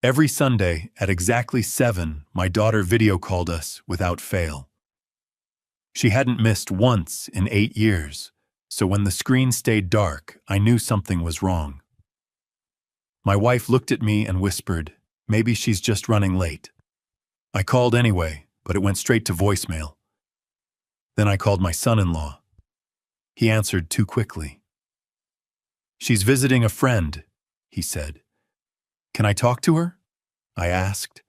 Every Sunday at exactly 7, my daughter video called us without fail. She hadn't missed once in 8 years, so when the screen stayed dark, I knew something was wrong. My wife looked at me and whispered, "Maybe she's just running late." I called anyway, but it went straight to voicemail. Then I called my son-in-law. He answered too quickly. "She's visiting a friend," he said. "Can I talk to her?" I asked.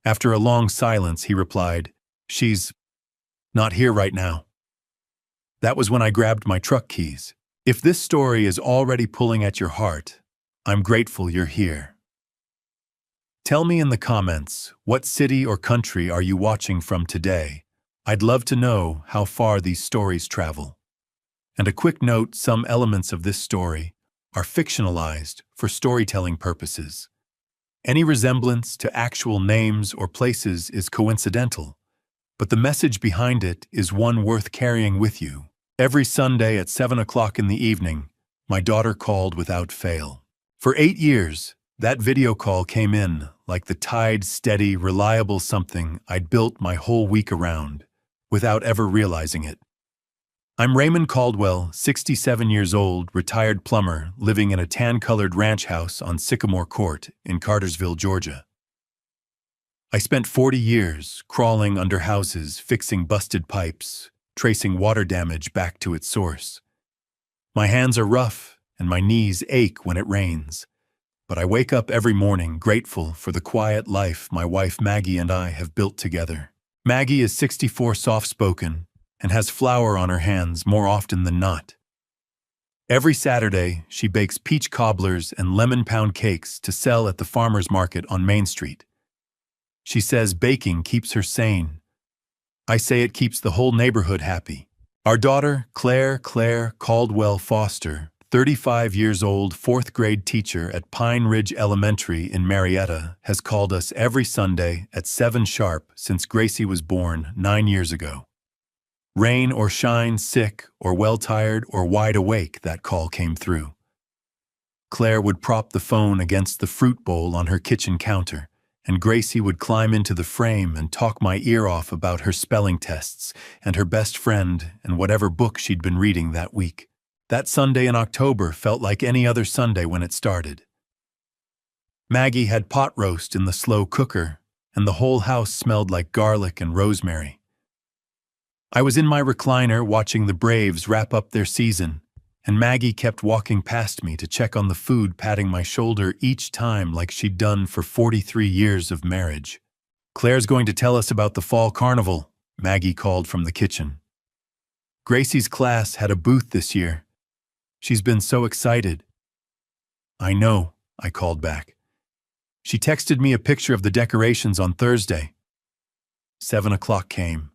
After a long silence, he replied, "She's not here right now." That was when I grabbed my truck keys. If this story is already pulling at your heart, I'm grateful you're here. Tell me in the comments, what city or country are you watching from today? I'd love to know how far these stories travel. And a quick note, some elements of this story are fictionalized for storytelling purposes. Any resemblance to actual names or places is coincidental, but the message behind it is one worth carrying with you. Every Sunday at 7 o'clock in the evening, my daughter called without fail. For 8 years, that video call came in like the tied, steady, reliable something I'd built my whole week around, without ever realizing it. I'm Raymond Caldwell, 67 years old, retired plumber, living in a tan-colored ranch house on Sycamore Court in Cartersville, Georgia. I spent 40 years crawling under houses, fixing busted pipes, tracing water damage back to its source. My hands are rough and my knees ache when it rains, but I wake up every morning grateful for the quiet life my wife Maggie and I have built together. Maggie is 64, soft-spoken, and has flour on her hands more often than not. Every Saturday, she bakes peach cobblers and lemon pound cakes to sell at the farmer's market on Main Street. She says baking keeps her sane. I say it keeps the whole neighborhood happy. Our daughter, Claire Caldwell Foster, 35 years old, 4th grade teacher at Pine Ridge Elementary in Marietta, has called us every Sunday at 7 sharp since Gracie was born 9 years ago. Rain or shine, sick or well-tired or wide awake, that call came through. Claire would prop the phone against the fruit bowl on her kitchen counter, and Gracie would climb into the frame and talk my ear off about her spelling tests and her best friend and whatever book she'd been reading that week. That Sunday in October felt like any other Sunday when it started. Maggie had pot roast in the slow cooker, and the whole house smelled like garlic and rosemary. I was in my recliner watching the Braves wrap up their season, and Maggie kept walking past me to check on the food, patting my shoulder each time like she'd done for 43 years of marriage. "Claire's going to tell us about the fall carnival," Maggie called from the kitchen. "Gracie's class had a booth this year. She's been so excited." "I know," I called back. "She texted me a picture of the decorations on Thursday." 7 o'clock came.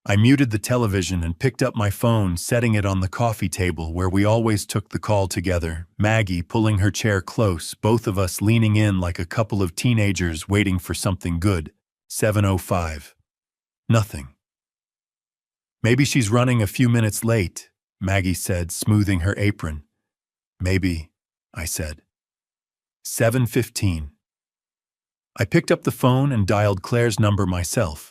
I muted the television and picked up my phone, setting it on the coffee table where we always took the call together, Maggie pulling her chair close, both of us leaning in like a couple of teenagers waiting for something good. 7:05. Nothing. "Maybe she's running a few minutes late," Maggie said, smoothing her apron. "Maybe," I said. 7:15. I picked up the phone and dialed Claire's number myself.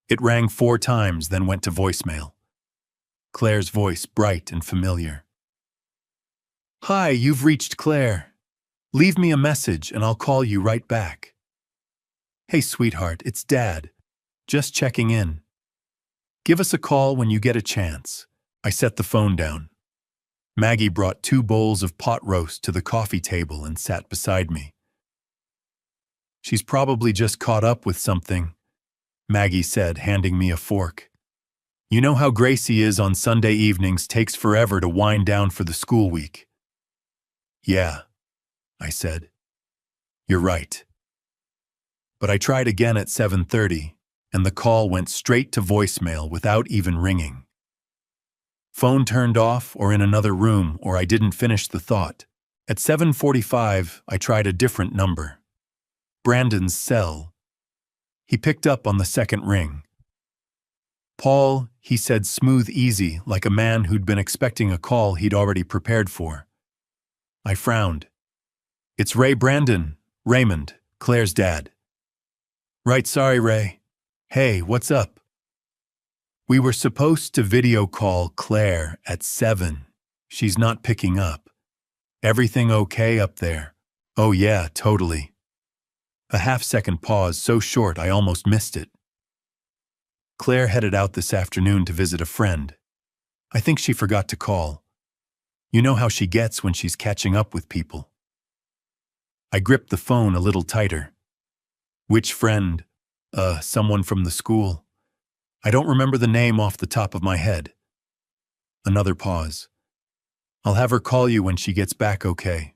It rang 4 times, then went to voicemail. Claire's voice, bright and familiar. "Hi, you've reached Claire. Leave me a message and I'll call you right back." "Hey, sweetheart, it's Dad. Just checking in. Give us a call when you get a chance." I set the phone down. Maggie brought 2 bowls of pot roast to the coffee table and sat beside me. "She's probably just caught up with something," Maggie said, handing me a fork. "You know how Gracie is on Sunday evenings, takes forever to wind down for the school week." "Yeah," I said. "You're right." But I tried again at 7:30, and the call went straight to voicemail without even ringing. Phone turned off or in another room, or I didn't finish the thought. At 7:45, I tried a different number. Brandon's cell. He picked up on the second ring. "Paul," he said, smooth, easy, like a man who'd been expecting a call he'd already prepared for. I frowned. "It's Ray Brandon, Raymond." Claire's dad. Right, sorry, Ray. Hey, what's up? We were supposed to video call Claire at 7. She's not picking up. Everything okay up there? Oh yeah, totally. A half-second pause so short I almost missed it. Claire headed out this afternoon to visit a friend. I think she forgot to call. You know how she gets when she's catching up with people. I gripped the phone a little tighter. Which friend? Someone from the school. I don't remember the name off the top of my head. Another pause. I'll have her call you when she gets back, okay?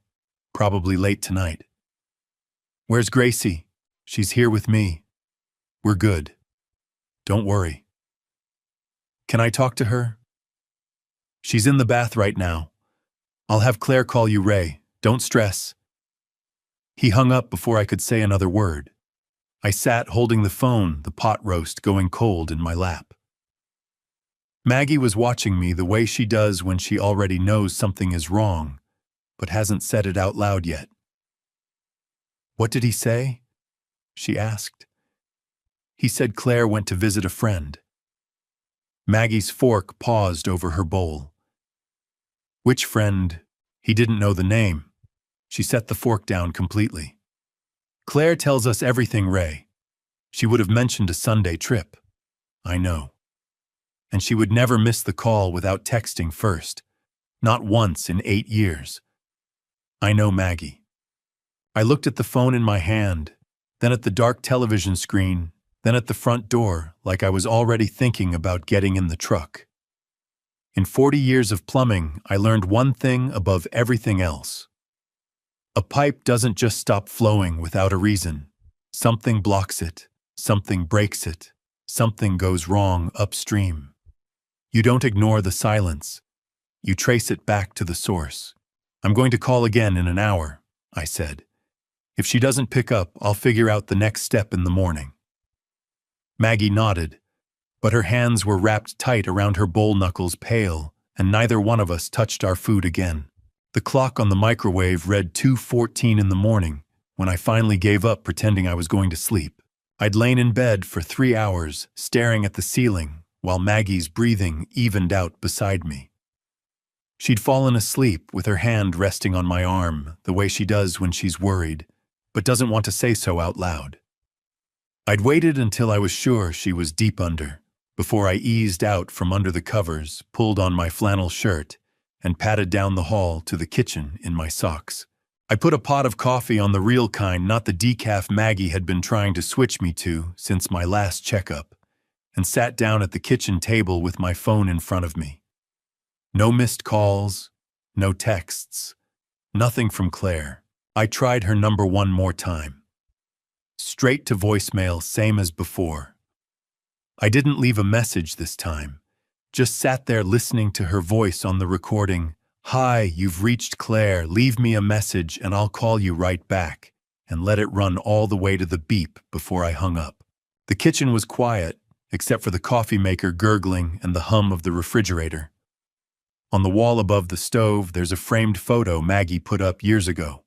Probably late tonight. Where's Gracie? She's here with me. We're good. Don't worry. Can I talk to her? She's in the bath right now. I'll have Claire call you, Ray. Don't stress. He hung up before I could say another word. I sat holding the phone, the pot roast going cold in my lap. Maggie was watching me the way she does when she already knows something is wrong, but hasn't said it out loud yet. What did he say? She asked. He said Claire went to visit a friend. Maggie's fork paused over her bowl. Which friend? He didn't know the name. She set the fork down completely. Claire tells us everything, Ray. She would have mentioned a Sunday trip. I know. And she would never miss the call without texting first. Not once in 8 years. I know Maggie. I looked at the phone in my hand, then at the dark television screen, then at the front door, like I was already thinking about getting in the truck. In 40 years of plumbing, I learned one thing above everything else. A pipe doesn't just stop flowing without a reason. Something blocks it, something breaks it, something goes wrong upstream. You don't ignore the silence. You trace it back to the source. I'm going to call again in an hour, I said. If she doesn't pick up, I'll figure out the next step in the morning. Maggie nodded, but her hands were wrapped tight around her bowl knuckles pale, and neither one of us touched our food again. The clock on the microwave read 2:14 in the morning when I finally gave up pretending I was going to sleep. I'd lain in bed for 3 hours, staring at the ceiling, while Maggie's breathing evened out beside me. She'd fallen asleep with her hand resting on my arm, the way she does when she's worried, but doesn't want to say so out loud. I'd waited until I was sure she was deep under, before I eased out from under the covers, pulled on my flannel shirt, and padded down the hall to the kitchen in my socks. I put a pot of coffee on the real kind, not the decaf Maggie had been trying to switch me to since my last checkup, and sat down at the kitchen table with my phone in front of me. No missed calls, no texts, nothing from Claire. I tried her number one more time. Straight to voicemail, same as before. I didn't leave a message this time. Just sat there listening to her voice on the recording. Hi, you've reached Claire. Leave me a message and I'll call you right back, and let it run all the way to the beep before I hung up. The kitchen was quiet, except for the coffee maker gurgling and the hum of the refrigerator. On the wall above the stove, there's a framed photo Maggie put up years ago.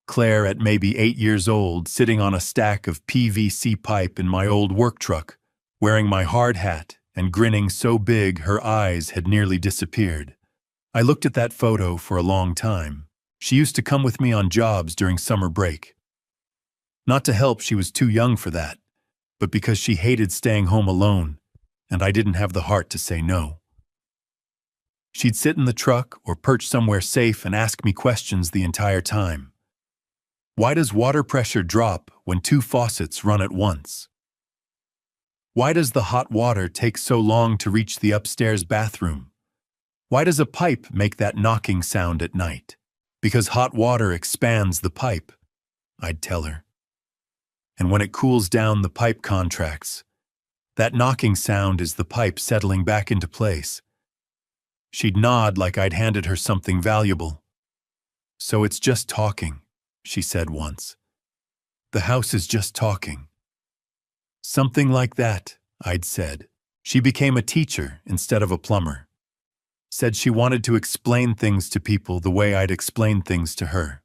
Claire at maybe 8 years old, sitting on a stack of PVC pipe in my old work truck, wearing my hard hat and grinning so big her eyes had nearly disappeared. I looked at that photo for a long time. She used to come with me on jobs during summer break. Not to help she was too young for that, but because she hated staying home alone, and I didn't have the heart to say no. She'd sit in the truck or perch somewhere safe and ask me questions the entire time. Why does water pressure drop when 2 faucets run at once? Why does the hot water take so long to reach the upstairs bathroom? Why does a pipe make that knocking sound at night? Because hot water expands the pipe, I'd tell her. And when it cools down, the pipe contracts. That knocking sound is the pipe settling back into place. She'd nod like I'd handed her something valuable. So it's just talking, she said once. The house is just talking. Something like that, I'd said. She became a teacher instead of a plumber. Said she wanted to explain things to people the way I'd explained things to her.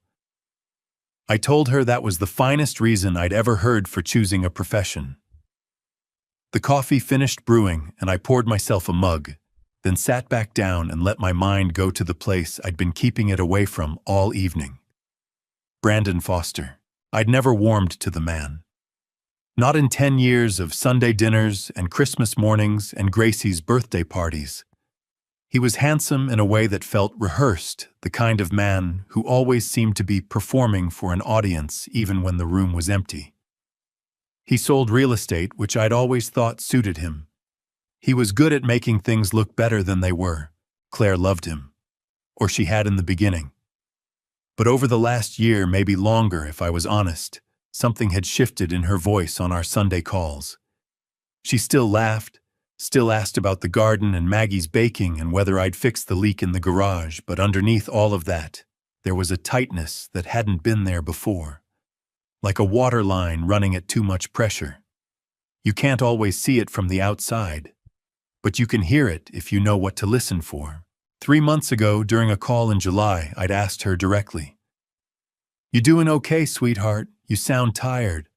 I told her that was the finest reason I'd ever heard for choosing a profession. The coffee finished brewing, and I poured myself a mug, then sat back down and let my mind go to the place I'd been keeping it away from all evening. Brandon Foster. I'd never warmed to the man. Not in 10 years of Sunday dinners and Christmas mornings and Gracie's birthday parties. He was handsome in a way that felt rehearsed, the kind of man who always seemed to be performing for an audience even when the room was empty. He sold real estate, which I'd always thought suited him. He was good at making things look better than they were. Claire loved him. Or she had in the beginning. But over the last year, maybe longer if I was honest, something had shifted in her voice on our Sunday calls. She still laughed, still asked about the garden and Maggie's baking and whether I'd fixed the leak in the garage, but underneath all of that, there was a tightness that hadn't been there before. Like a water line running at too much pressure. You can't always see it from the outside, but you can hear it if you know what to listen for. 3 months ago, during a call in July, I'd asked her directly, "You doing okay, sweetheart? You sound tired."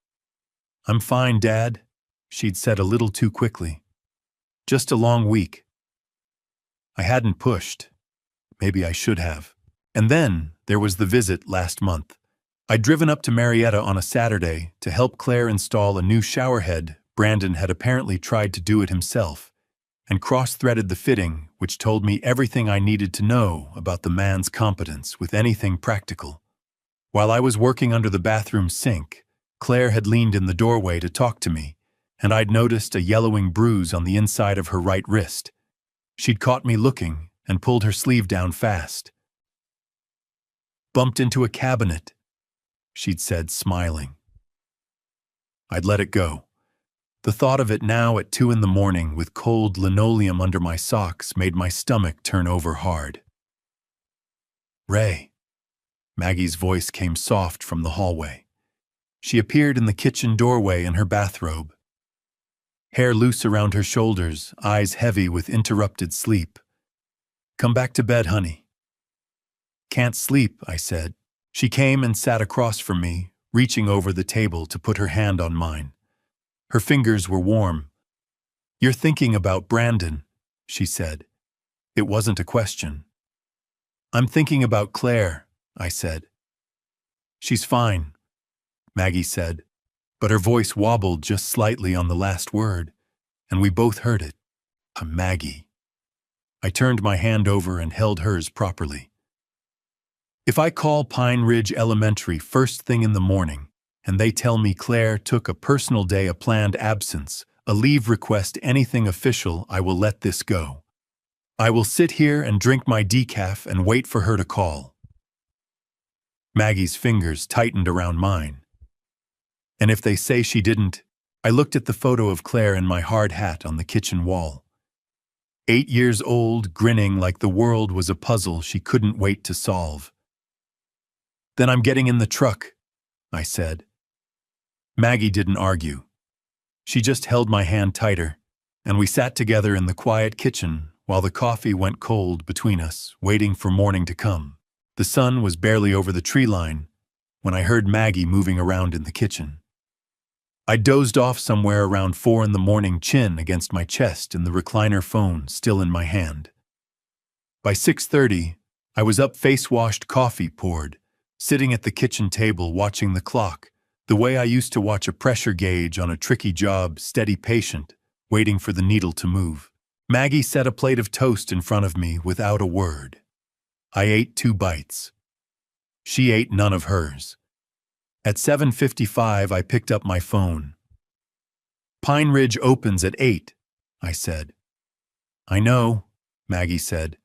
"I'm fine, Dad," she'd said a little too quickly. "Just a long week." I hadn't pushed. Maybe I should have. And then there was the visit last month. I'd driven up to Marietta on a Saturday to help Claire install a new showerhead. Brandon had apparently tried to do it himself, and cross-threaded the fitting, which told me everything I needed to know about the man's competence with anything practical. While I was working under the bathroom sink, Claire had leaned in the doorway to talk to me, and I'd noticed a yellowing bruise on the inside of her right wrist. She'd caught me looking and pulled her sleeve down fast. "Bumped into a cabinet," she'd said, smiling. I'd let it go. The thought of it now at 2 in the morning with cold linoleum under my socks made my stomach turn over hard. "Ray." Maggie's voice came soft from the hallway. She appeared in the kitchen doorway in her bathrobe. Hair loose around her shoulders, eyes heavy with interrupted sleep. "Come back to bed, honey." "Can't sleep," I said. She came and sat across from me, reaching over the table to put her hand on mine. Her fingers were warm. "You're thinking about Brandon," she said. It wasn't a question. "I'm thinking about Claire," I said. "She's fine," Maggie said, but her voice wobbled just slightly on the last word, and we both heard it. Maggie. I turned my hand over and held hers properly. "If I call Pine Ridge Elementary first thing in the morning, and they tell me Claire took a personal day, a planned absence, a leave request, anything official, I will let this go. I will sit here and drink my decaf and wait for her to call." Maggie's fingers tightened around mine. "And if they say she didn't," I looked at the photo of Claire in my hard hat on the kitchen wall. 8 years old, grinning like the world was a puzzle she couldn't wait to solve. "Then I'm getting in the truck," I said. Maggie didn't argue. She just held my hand tighter, and we sat together in the quiet kitchen while the coffee went cold between us, waiting for morning to come. The sun was barely over the tree line when I heard Maggie moving around in the kitchen. I dozed off somewhere around 4 in the morning, chin against my chest and the recliner phone still in my hand. By 6:30, I was up, face washed, coffee poured, sitting at the kitchen table watching the clock, the way I used to watch a pressure gauge on a tricky job, steady, patient, waiting for the needle to move. Maggie set a plate of toast in front of me without a word. I ate 2 bites. She ate none of hers. At 7:55, I picked up my phone. "Pine Ridge opens at 8, I said. "I know," Maggie said.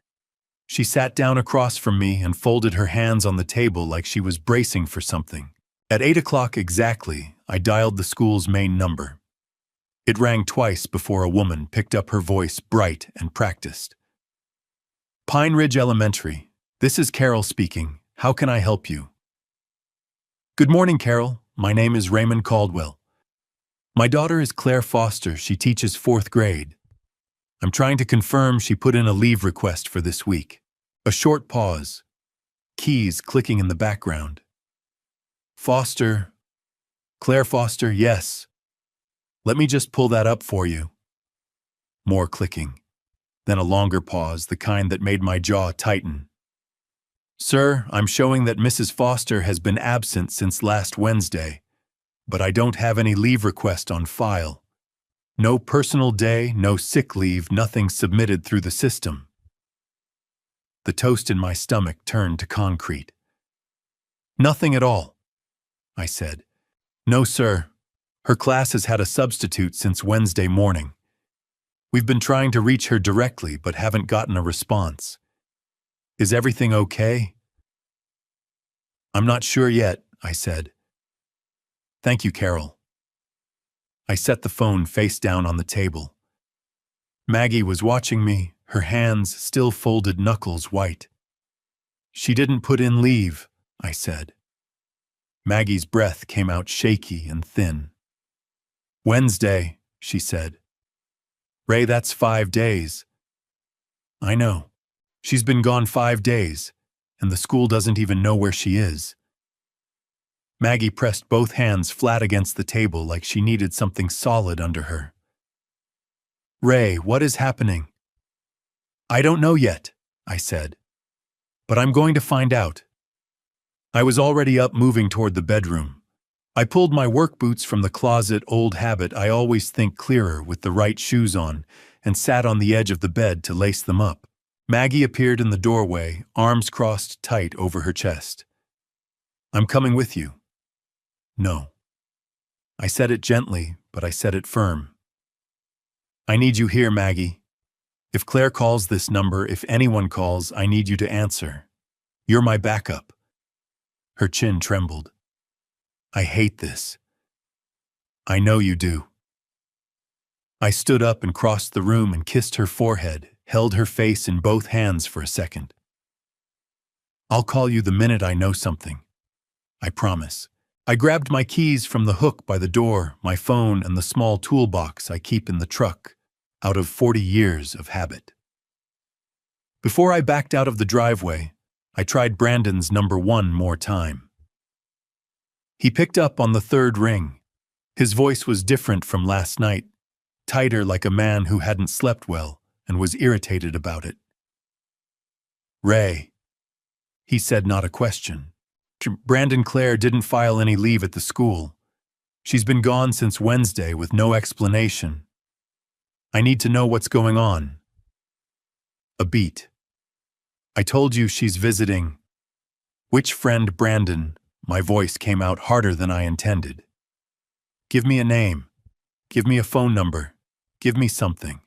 She sat down across from me and folded her hands on the table like she was bracing for something. At 8 o'clock exactly, I dialed the school's main number. It rang twice before a woman picked up, her voice bright and practiced. "Pine Ridge Elementary, this is Carol speaking. How can I help you?" "Good morning, Carol. My name is Raymond Caldwell. My daughter is Claire Foster. She teaches 4th grade. I'm trying to confirm she put in a leave request for this week." A short pause. Keys clicking in the background. Foster. Claire Foster, yes. Let me just pull that up for you. More clicking. Then a longer pause, the kind that made my jaw tighten. Sir, I'm showing that Mrs. Foster has been absent since last Wednesday, but I don't have any leave request on file. No personal day, no sick leave, nothing submitted through the system. The toast in my stomach turned to concrete. Nothing at all, I said. No, sir. Her class has had a substitute since Wednesday morning. We've been trying to reach her directly, but haven't gotten a response. Is everything okay? I'm not sure yet, I said. Thank you, Carol. I set the phone face down on the table. Maggie was watching me, her hands still folded, knuckles white. She didn't put in leave, I said. Maggie's breath came out shaky and thin. Wednesday, she said. Ray, that's 5 days. I know. She's been gone 5 days, and the school doesn't even know where she is. Maggie pressed both hands flat against the table like she needed something solid under her. Ray, what is happening? I don't know yet, I said. But I'm going to find out. I was already up, moving toward the bedroom. I pulled my work boots from the closet, old habit, I always think clearer with the right shoes on, and sat on the edge of the bed to lace them up. Maggie appeared in the doorway, arms crossed tight over her chest. I'm coming with you. No. I said it gently, but I said it firm. I need you here, Maggie. If Claire calls this number, if anyone calls, I need you to answer. You're my backup. Her chin trembled. I hate this. I know you do. I stood up and crossed the room and kissed her forehead, held her face in both hands for a second. I'll call you the minute I know something. I promise. I grabbed my keys from the hook by the door, my phone, and the small toolbox I keep in the truck, out of 40 years of habit. Before I backed out of the driveway, I tried Brandon's number one more time. He picked up on the third ring. His voice was different from last night, tighter, like a man who hadn't slept well and was irritated about it. Ray, he said, not a question. Brandon, Claire didn't file any leave at the school. She's been gone since Wednesday with no explanation. I need to know what's going on. A beat. I told you she's visiting. Which friend, Brandon? My voice came out harder than I intended. Give me a name. Give me a phone number. Give me something.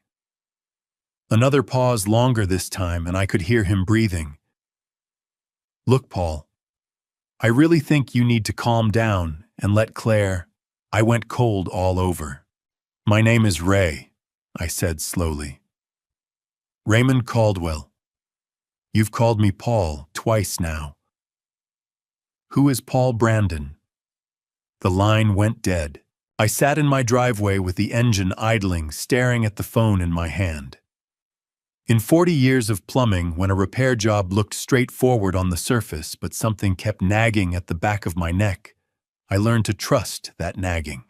Another pause, longer this time, and I could hear him breathing. Look, Paul. I really think you need to calm down and let Claire. I went cold all over. My name is Ray, I said slowly. Raymond Caldwell. You've called me Paul twice now. Who is Paul Brandon? The line went dead. I sat in my driveway with the engine idling, staring at the phone in my hand. In 40 years of plumbing, when a repair job looked straightforward on the surface but something kept nagging at the back of my neck, I learned to trust that nagging.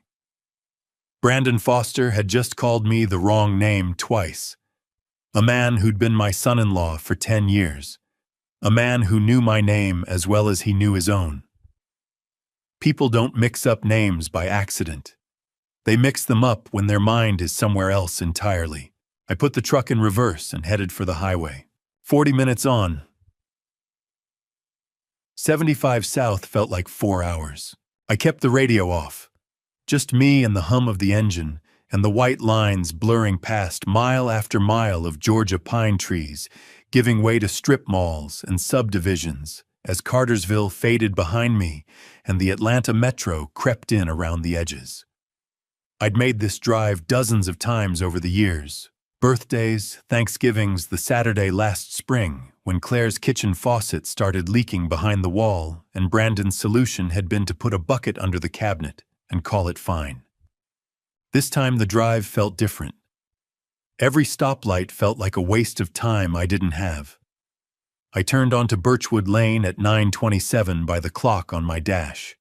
Brandon Foster had just called me the wrong name twice. A man who'd been my son-in-law for 10 years. A man who knew my name as well as he knew his own. People don't mix up names by accident. They mix them up when their mind is somewhere else entirely. I put the truck in reverse and headed for the highway. 40 minutes on. 75 south felt like 4 hours. I kept the radio off. Just me and the hum of the engine, and the white lines blurring past mile after mile of Georgia pine trees, giving way to strip malls and subdivisions as Cartersville faded behind me and the Atlanta Metro crept in around the edges. I'd made this drive dozens of times over the years. Birthdays, Thanksgivings, the Saturday last spring when Claire's kitchen faucet started leaking behind the wall and Brandon's solution had been to put a bucket under the cabinet and call it fine. This time the drive felt different. Every stoplight felt like a waste of time I didn't have. I turned onto Birchwood Lane at 9:27 by the clock on my dash.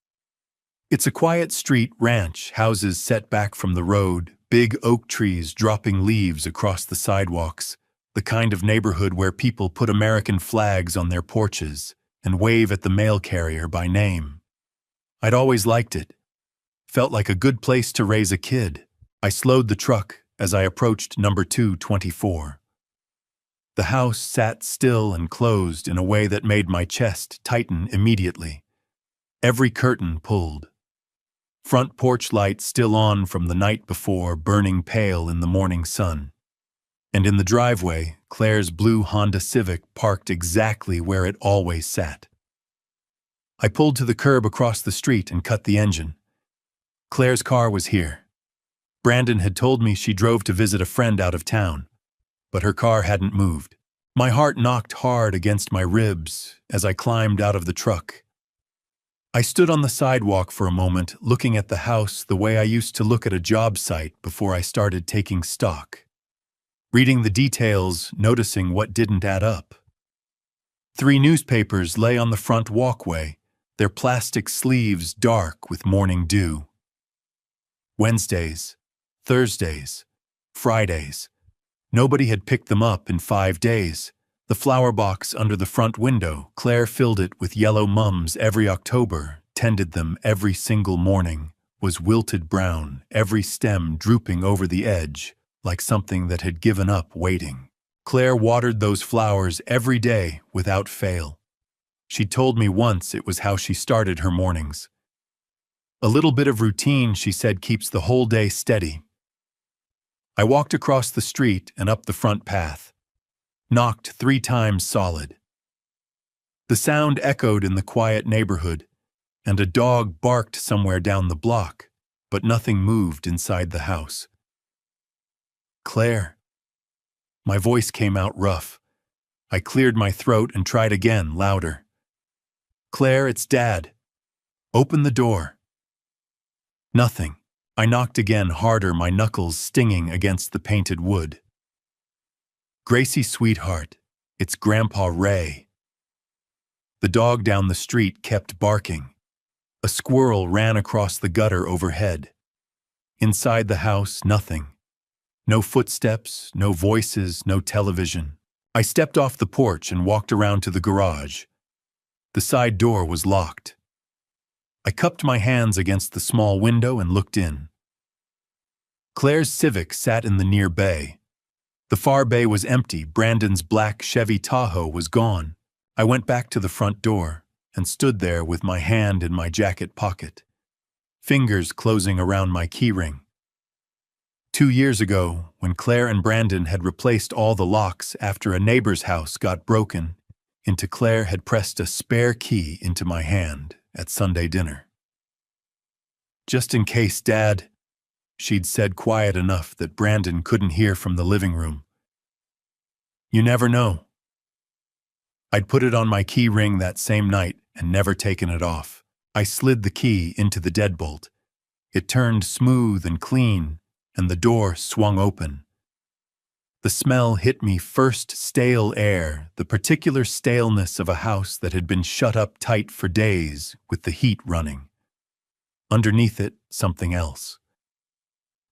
It's a quiet street ranch, houses set back from the road, big oak trees dropping leaves across the sidewalks, the kind of neighborhood where people put American flags on their porches and wave at the mail carrier by name. I'd always liked it. Felt like a good place to raise a kid. I slowed the truck as I approached number 224. The house sat still and closed in a way that made my chest tighten immediately. Every curtain pulled. Front porch light still on from the night before, burning pale in the morning sun. And in the driveway, Claire's blue Honda Civic parked exactly where it always sat. I pulled to the curb across the street and cut the engine. Claire's car was here. Brandon had told me she drove to visit a friend out of town, but her car hadn't moved. My heart knocked hard against my ribs as I climbed out of the truck. I stood on the sidewalk for a moment, looking at the house the way I used to look at a job site before I started taking stock. Reading the details, noticing what didn't add up. 3 newspapers lay on the front walkway, their plastic sleeves dark with morning dew. Wednesdays, Thursdays, Fridays. Nobody had picked them up in 5 days. The flower box under the front window, Claire filled it with yellow mums every October, tended them every single morning, was wilted brown, every stem drooping over the edge, like something that had given up waiting. Claire watered those flowers every day without fail. She told me once it was how she started her mornings. A little bit of routine, she said, keeps the whole day steady. I walked across the street and up the front path. Knocked 3 times solid. The sound echoed in the quiet neighborhood, and a dog barked somewhere down the block, but nothing moved inside the house. Claire. My voice came out rough. I cleared my throat and tried again, louder. Claire, it's Dad. Open the door. Nothing. I knocked again, harder, my knuckles stinging against the painted wood. Gracie, sweetheart, it's Grandpa Ray. The dog down the street kept barking. A squirrel ran across the gutter overhead. Inside the house, nothing. No footsteps, no voices, no television. I stepped off the porch and walked around to the garage. The side door was locked. I cupped my hands against the small window and looked in. Claire's Civic sat in the near bay. The far bay was empty. Brandon's black Chevy Tahoe was gone. I went back to the front door and stood there with my hand in my jacket pocket, fingers closing around my keyring. 2 years ago, when Claire and Brandon had replaced all the locks after a neighbor's house got broken into, Claire had pressed a spare key into my hand at Sunday dinner. Just in case, Dad, she'd said, quiet enough that Brandon couldn't hear from the living room. You never know. I'd put it on my key ring that same night and never taken it off. I slid the key into the deadbolt. It turned smooth and clean, and the door swung open. The smell hit me first, stale air, the particular staleness of a house that had been shut up tight for days with the heat running. Underneath it, something else.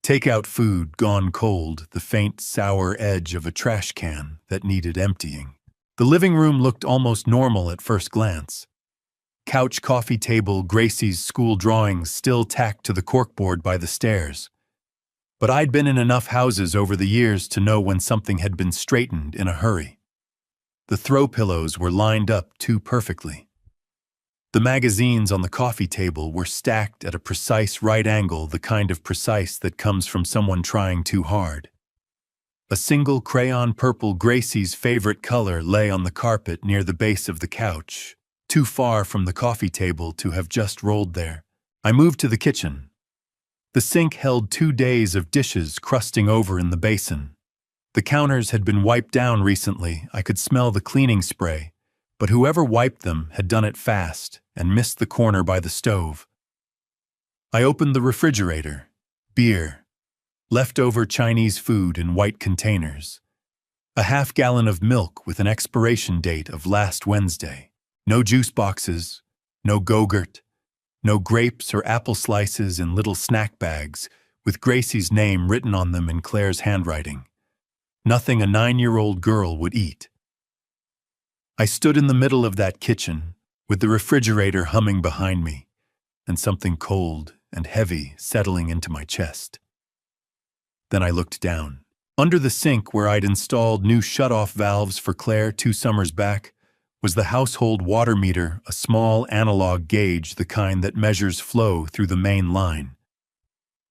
Takeout food gone cold, the faint, sour edge of a trash can that needed emptying. The living room looked almost normal at first glance. Couch, coffee table, Gracie's school drawings still tacked to the corkboard by the stairs. But I'd been in enough houses over the years to know when something had been straightened in a hurry. The throw pillows were lined up too perfectly. The magazines on the coffee table were stacked at a precise right angle, the kind of precise that comes from someone trying too hard. A single crayon purple, Gracie's favorite color, lay on the carpet near the base of the couch, too far from the coffee table to have just rolled there. I moved to the kitchen. The sink held 2 days of dishes crusting over in the basin. The counters had been wiped down recently. I could smell the cleaning spray, but whoever wiped them had done it fast and missed the corner by the stove. I opened the refrigerator. Beer. Leftover Chinese food in white containers. A half-gallon of milk with an expiration date of last Wednesday. No juice boxes, no Go-Gurt. No grapes or apple slices in little snack bags, with Gracie's name written on them in Claire's handwriting. Nothing a 9-year-old girl would eat. I stood in the middle of that kitchen, with the refrigerator humming behind me, and something cold and heavy settling into my chest. Then I looked down. Under the sink where I'd installed new shut-off valves for Claire 2 summers back was the household water meter, a small analog gauge, the kind that measures flow through the main line.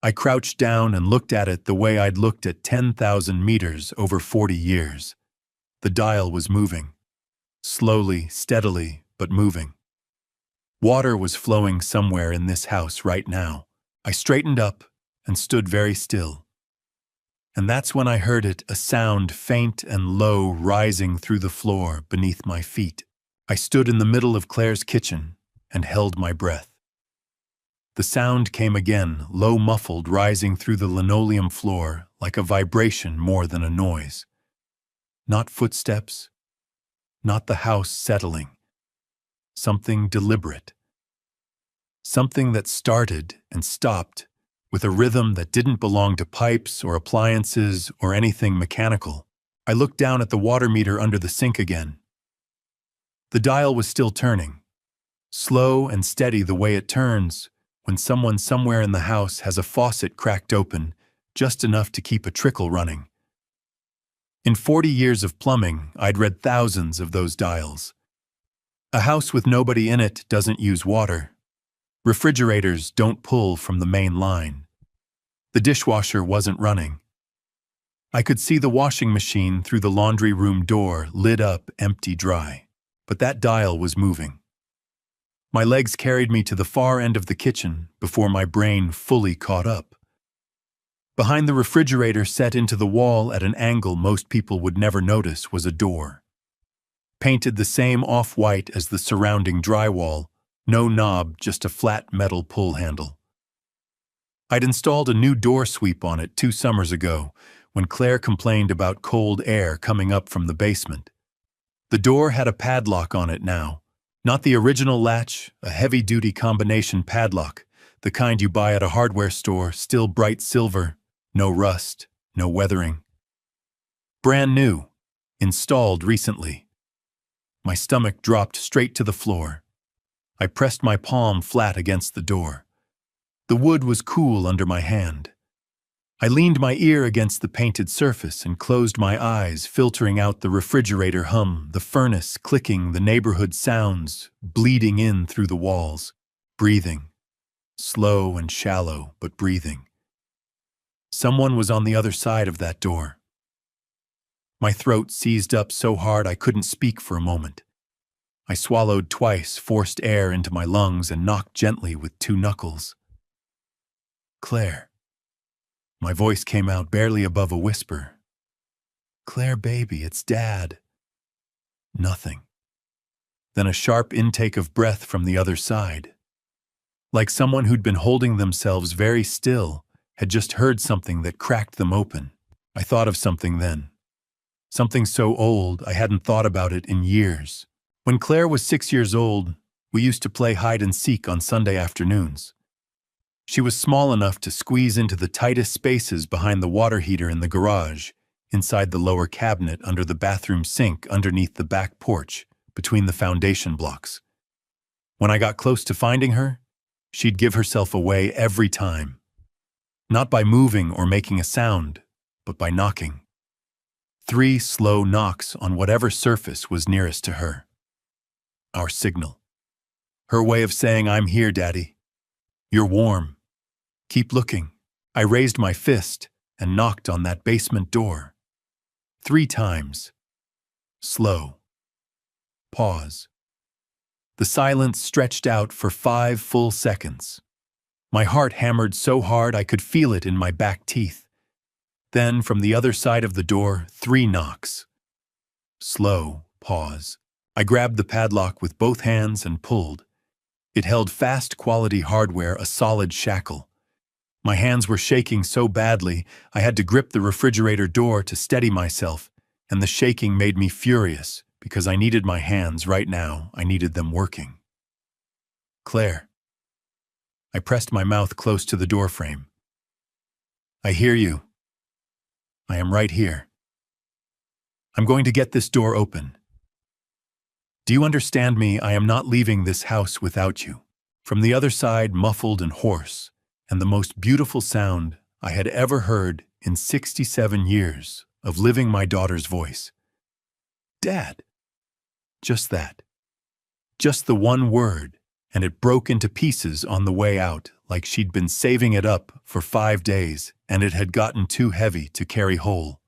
I crouched down and looked at it the way I'd looked at 10,000 meters over 40 years. The dial was moving. Slowly, steadily, but moving. Water was flowing somewhere in this house right now. I straightened up and stood very still. And that's when I heard it, a sound faint and low rising through the floor beneath my feet. I stood in the middle of Claire's kitchen and held my breath. The sound came again, low muffled, rising through the linoleum floor like a vibration more than a noise. Not footsteps, not the house settling. Something deliberate. Something that started and stopped with a rhythm that didn't belong to pipes or appliances or anything mechanical. I looked down at the water meter under the sink again. The dial was still turning, slow and steady the way it turns when someone somewhere in the house has a faucet cracked open, just enough to keep a trickle running. In 40 years of plumbing, I'd read thousands of those dials. A house with nobody in it doesn't use water. Refrigerators don't pull from the main line. The dishwasher wasn't running. I could see the washing machine through the laundry room door, lit up, empty, dry. But that dial was moving. My legs carried me to the far end of the kitchen before my brain fully caught up. Behind the refrigerator, set into the wall at an angle most people would never notice, was a door. Painted the same off-white as the surrounding drywall, no knob, just a flat metal pull handle. I'd installed a new door sweep on it 2 summers ago when Claire complained about cold air coming up from the basement. The door had a padlock on it now. Not the original latch, a heavy-duty combination padlock, the kind you buy at a hardware store, still bright silver, no rust, no weathering. Brand new, installed recently. My stomach dropped straight to the floor. I pressed my palm flat against the door. The wood was cool under my hand. I leaned my ear against the painted surface and closed my eyes, filtering out the refrigerator hum, the furnace clicking, the neighborhood sounds bleeding in through the walls. Breathing. Slow and shallow, but breathing. Someone was on the other side of that door. My throat seized up so hard I couldn't speak for a moment. I swallowed twice, forced air into my lungs, and knocked gently with 2 knuckles. Claire. My voice came out barely above a whisper. Claire, baby, it's Dad. Nothing. Then a sharp intake of breath from the other side. Like someone who'd been holding themselves very still, had just heard something that cracked them open. I thought of something then. Something so old I hadn't thought about it in years. When Claire was 6 years old, we used to play hide and seek on Sunday afternoons. She was small enough to squeeze into the tightest spaces behind the water heater in the garage, inside the lower cabinet under the bathroom sink, underneath the back porch, between the foundation blocks. When I got close to finding her, she'd give herself away every time. Not by moving or making a sound, but by knocking. 3 slow knocks on whatever surface was nearest to her. Our signal. Her way of saying, I'm here, Daddy. You're warm. Keep looking. I raised my fist and knocked on that basement door. 3 times. Slow. Pause. The silence stretched out for 5 full seconds. My heart hammered so hard I could feel it in my back teeth. Then, from the other side of the door, 3 knocks. Slow. Pause. I grabbed the padlock with both hands and pulled. It held fast quality hardware, a solid shackle. My hands were shaking so badly, I had to grip the refrigerator door to steady myself, and the shaking made me furious because I needed my hands right now. I needed them working. Claire. I pressed my mouth close to the doorframe. I hear you. I am right here. I'm going to get this door open. Do you understand me? I am not leaving this house without you. From the other side, muffled and hoarse, and the most beautiful sound I had ever heard in 67 years of living, my daughter's voice. Dad. Just that. Just the one word, and it broke into pieces on the way out, like she'd been saving it up for 5 days, and it had gotten too heavy to carry whole.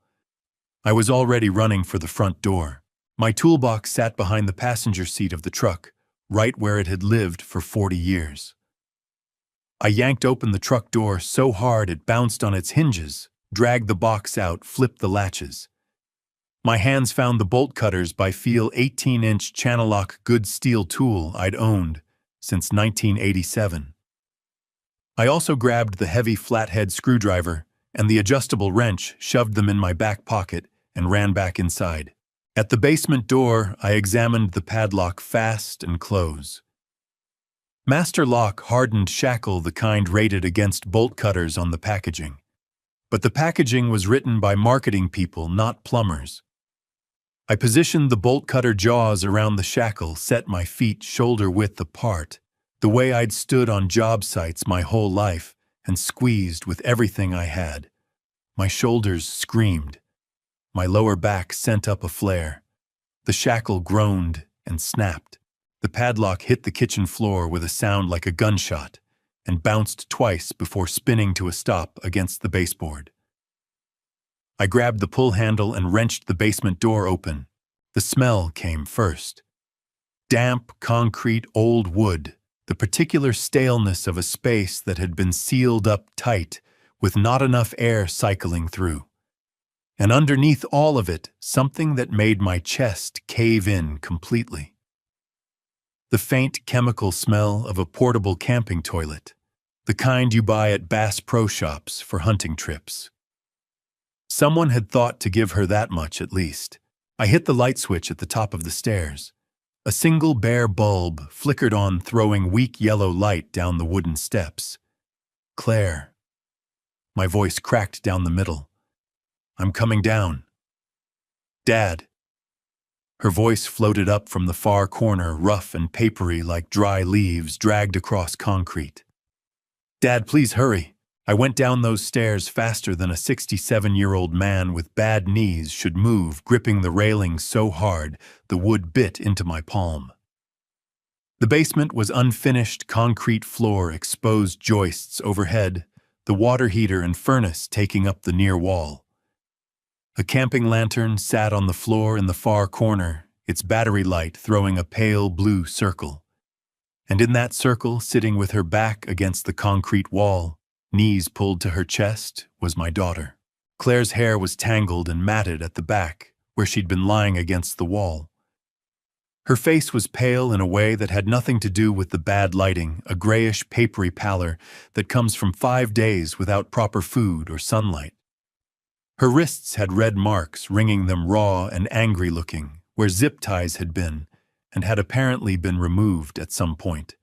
I was already running for the front door. My toolbox sat behind the passenger seat of the truck, right where it had lived for 40 years. I yanked open the truck door so hard it bounced on its hinges, dragged the box out, flipped the latches. My hands found the bolt cutters by feel 18-inch Channellock good steel tool I'd owned since 1987. I also grabbed the heavy flathead screwdriver and the adjustable wrench, shoved them in my back pocket, and ran back inside. At the basement door, I examined the padlock fast and close. Master lock, hardened shackle, the kind rated against bolt cutters on the packaging. But the packaging was written by marketing people, not plumbers. I positioned the bolt cutter jaws around the shackle, set my feet shoulder width apart, the way I'd stood on job sites my whole life, and squeezed with everything I had. My shoulders screamed. My lower back sent up a flare. The shackle groaned and snapped. The padlock hit the kitchen floor with a sound like a gunshot and bounced twice before spinning to a stop against the baseboard. I grabbed the pull handle and wrenched the basement door open. The smell came first. Damp, concrete, old wood, the particular staleness of a space that had been sealed up tight with not enough air cycling through. And underneath all of it, something that made my chest cave in completely. The faint chemical smell of a portable camping toilet, the kind you buy at Bass Pro Shops for hunting trips. Someone had thought to give her that much at least. I hit the light switch at the top of the stairs. A single bare bulb flickered on, throwing weak yellow light down the wooden steps. Claire. My voice cracked down the middle. I'm coming down. Dad. Her voice floated up from the far corner, rough and papery like dry leaves dragged across concrete. Dad, please hurry. I went down those stairs faster than a 67-year-old man with bad knees should move, gripping the railing so hard the wood bit into my palm. The basement was unfinished concrete floor, exposed joists overhead, the water heater and furnace taking up the near wall. A camping lantern sat on the floor in the far corner, its battery light throwing a pale blue circle. And in that circle, sitting with her back against the concrete wall, knees pulled to her chest, was my daughter. Claire's hair was tangled and matted at the back, where she'd been lying against the wall. Her face was pale in a way that had nothing to do with the bad lighting, a grayish, papery pallor that comes from 5 days without proper food or sunlight. Her wrists had red marks, ringing them raw and angry-looking, where zip ties had been, and had apparently been removed at some point.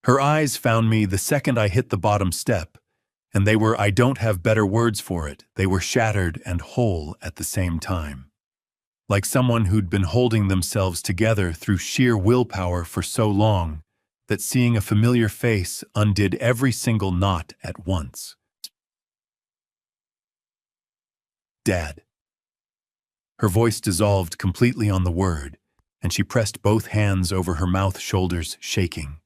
Her eyes found me the second I hit the bottom step, and they were, I don't have better words for it, they were shattered and whole at the same time. Like someone who'd been holding themselves together through sheer willpower for so long that seeing a familiar face undid every single knot at once. Dad. Her voice dissolved completely on the word, and she pressed both hands over her mouth, shoulders shaking.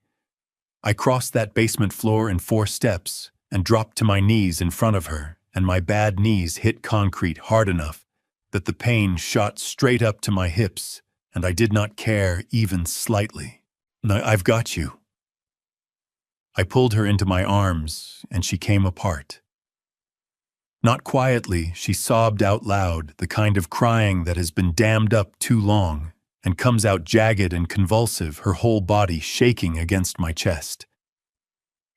I crossed that basement floor in 4 steps and dropped to my knees in front of her, and my bad knees hit concrete hard enough that the pain shot straight up to my hips, and I did not care even slightly. I've got you. I pulled her into my arms, and she came apart. Not quietly, she sobbed out loud, the kind of crying that has been dammed up too long, and comes out jagged and convulsive, her whole body shaking against my chest.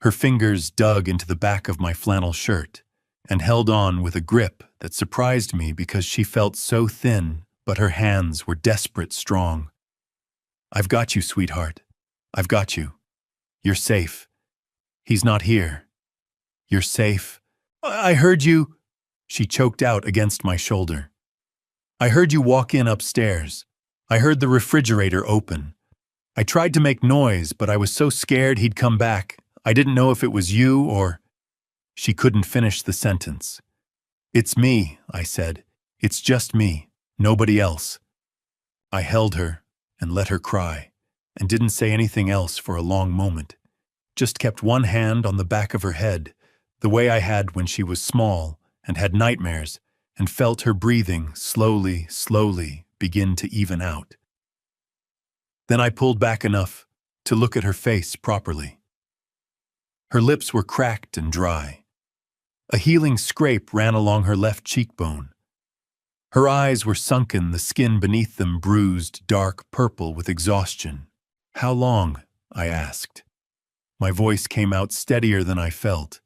Her fingers dug into the back of my flannel shirt and held on with a grip that surprised me because she felt so thin, but her hands were desperate strong. I've got you, sweetheart. I've got you. You're safe. He's not here. You're safe. I heard you. She choked out against my shoulder. I heard you walk in upstairs. I heard the refrigerator open. I tried to make noise, but I was so scared he'd come back. I didn't know if it was you or... She couldn't finish the sentence. It's me, I said. It's just me, nobody else. I held her and let her cry, and didn't say anything else for a long moment. Just kept one hand on the back of her head, the way I had when she was small and had nightmares, and felt her breathing slowly begin to even out. Then I pulled back enough to look at her face properly. Her lips were cracked and dry. A healing scrape ran along her left cheekbone. Her eyes were sunken, the skin beneath them bruised, dark purple with exhaustion. How long? I asked. My voice came out steadier than I felt.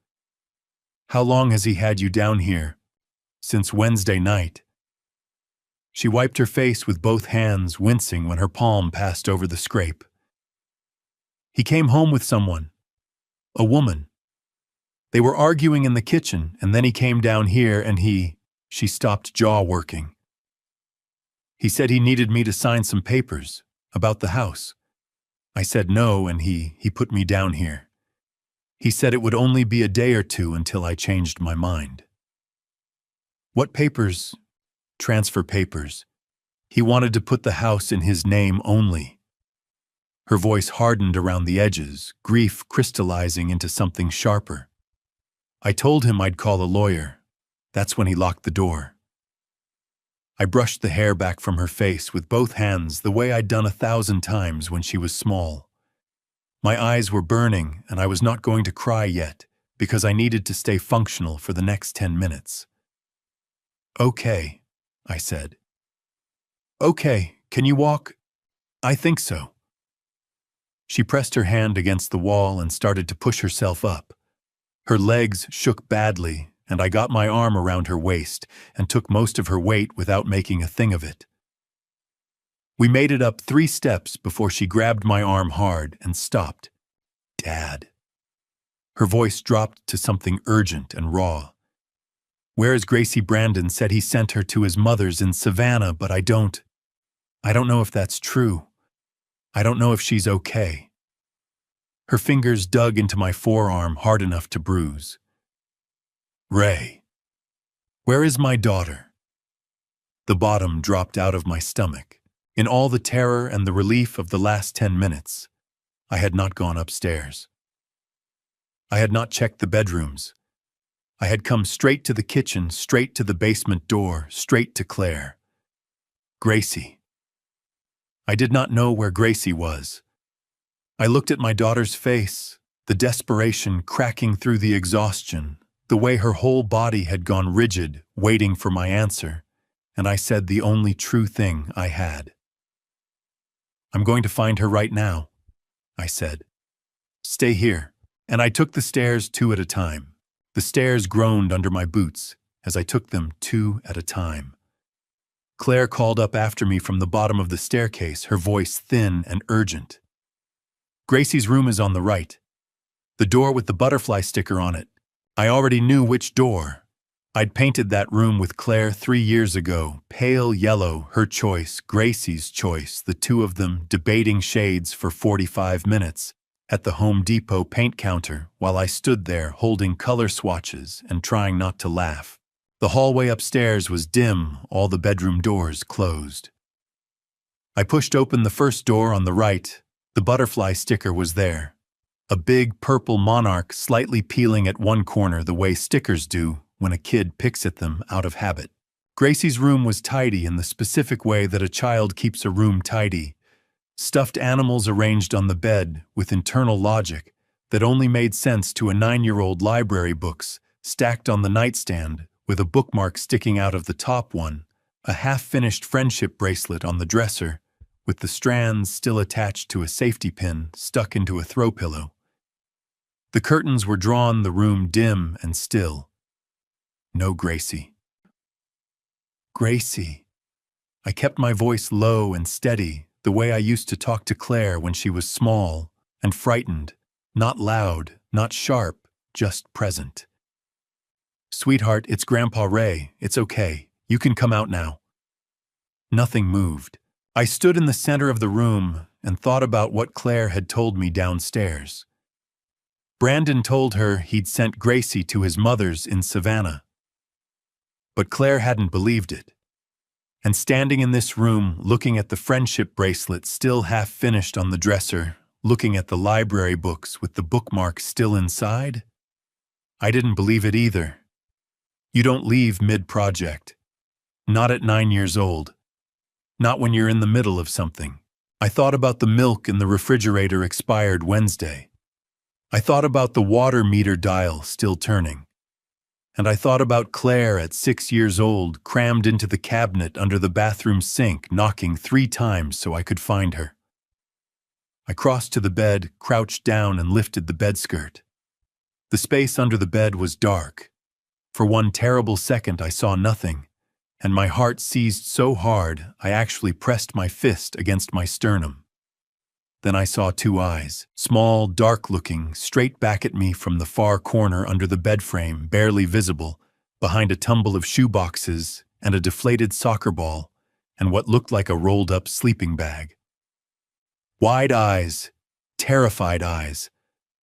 How long has he had you down here? Since Wednesday night. She wiped her face with both hands, wincing when her palm passed over the scrape. He came home with someone. A woman. They were arguing in the kitchen, and then he came down here and She stopped jaw working. He said he needed me to sign some papers about the house. I said no, and he put me down here. He said it would only be a day or two until I changed my mind. What papers? Transfer papers. He wanted to put the house in his name only. Her voice hardened around the edges, grief crystallizing into something sharper. I told him I'd call a lawyer. That's when he locked the door. I brushed the hair back from her face with both hands the way I'd done 1,000 times when she was small. My eyes were burning, and I was not going to cry yet because I needed to stay functional for the next 10 minutes. Okay, I said. Okay, can you walk? I think so. She pressed her hand against the wall and started to push herself up. Her legs shook badly, and I got my arm around her waist and took most of her weight without making a thing of it. We made it up 3 steps before she grabbed my arm hard and stopped. Dad. Her voice dropped to something urgent and raw. Where is Gracie? Brandon said he sent her to his mother's in Savannah, but I don't know if that's true. I don't know if she's okay. Her fingers dug into my forearm hard enough to bruise. Ray. Where is my daughter? The bottom dropped out of my stomach. In all the terror and the relief of the last 10 minutes, I had not gone upstairs. I had not checked the bedrooms. I had come straight to the kitchen, straight to the basement door, straight to Claire. Gracie. I did not know where Gracie was. I looked at my daughter's face, the desperation cracking through the exhaustion, the way her whole body had gone rigid, waiting for my answer, and I said the only true thing I had. I'm going to find her right now, I said. Stay here. And I took the stairs 2 at a time. The stairs groaned under my boots as I took them 2 at a time. Claire called up after me from the bottom of the staircase, her voice thin and urgent. Gracie's room is on the right. The door with the butterfly sticker on it. I already knew which door. I'd painted that room with Claire 3 years ago, pale yellow, her choice, Gracie's choice, the 2 of them debating shades for 45 minutes at the Home Depot paint counter while I stood there holding color swatches and trying not to laugh. The hallway upstairs was dim, all the bedroom doors closed. I pushed open the first door on the right. The butterfly sticker was there. A big purple monarch slightly peeling at one corner the way stickers do when a kid picks at them out of habit. Gracie's room was tidy in the specific way that a child keeps a room tidy. Stuffed animals arranged on the bed with internal logic that only made sense to a 9-year-old, library books stacked on the nightstand with a bookmark sticking out of the top one, a half-finished friendship bracelet on the dresser with the strands still attached to a safety pin stuck into a throw pillow. The curtains were drawn, the room dim and still. No Gracie. Gracie. I kept my voice low and steady, the way I used to talk to Claire when she was small and frightened, Not loud, not sharp, just present. "Sweetheart, it's Grandpa Ray. It's okay. You can come out now." Nothing moved. I stood in the center of the room and thought about what Claire had told me downstairs. Brandon told her he'd sent Gracie to his mother's in Savannah. But Claire hadn't believed it. And standing in this room, looking at the friendship bracelet still half finished on the dresser, looking at the library books with the bookmark still inside, I didn't believe it either. You don't leave mid-project. Not at 9 years old. Not when you're in the middle of something. I thought about the milk in the refrigerator expired Wednesday. I thought about the water meter dial still turning. And I thought about Claire at 6 years old, crammed into the cabinet under the bathroom sink, knocking 3 times so I could find her. I crossed to the bed, crouched down, and lifted the bedskirt. The space under the bed was dark. For one terrible second I saw nothing, and my heart seized so hard I actually pressed my fist against my sternum. Then I saw 2 eyes, small, dark-looking, straight back at me from the far corner under the bed frame, barely visible, behind a tumble of shoeboxes and a deflated soccer ball and what looked like a rolled-up sleeping bag. Wide eyes, terrified eyes,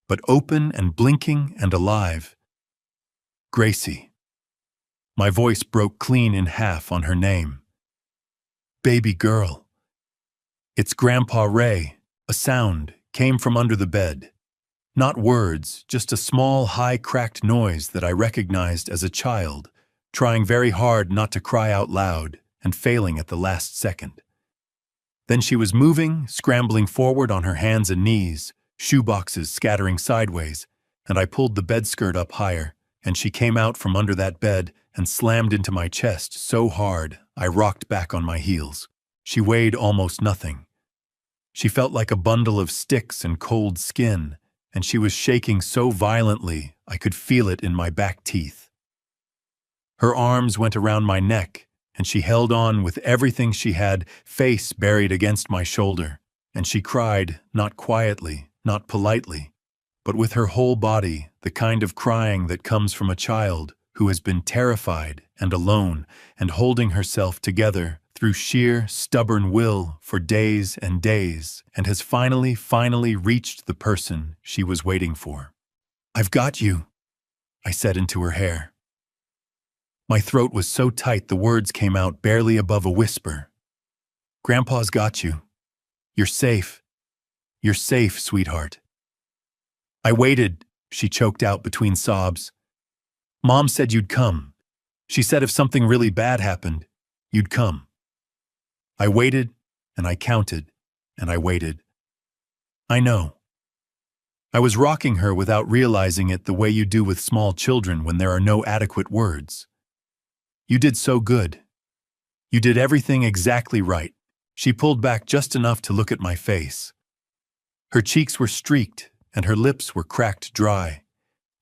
but open and blinking and alive. Gracie. My voice broke clean in half on her name. Baby girl. It's Grandpa Ray. A sound came from under the bed. Not words, just a small, high-cracked noise that I recognized as a child, trying very hard not to cry out loud and failing at the last second. Then she was moving, scrambling forward on her hands and knees, shoeboxes scattering sideways, and I pulled the bedskirt up higher, and she came out from under that bed and slammed into my chest so hard I rocked back on my heels. She weighed almost nothing. She felt like a bundle of sticks and cold skin, and she was shaking so violently I could feel it in my back teeth. Her arms went around my neck, and she held on with everything she had, face buried against my shoulder, and she cried, not quietly, not politely, but with her whole body, the kind of crying that comes from a child who has been terrified and alone and holding herself together through sheer, stubborn will for days and days, and has finally reached the person she was waiting for. "I've got you," I said into her hair. My throat was so tight the words came out barely above a whisper. "Grandpa's got you. You're safe. You're safe, sweetheart." "I waited," she choked out between sobs. "Mom said you'd come. She said if something really bad happened, you'd come." I waited, and I counted, and I waited. I know. I was rocking her without realizing it the way you do with small children when there are no adequate words. "You did so good. You did everything exactly right." She pulled back just enough to look at my face. Her cheeks were streaked, and her lips were cracked dry,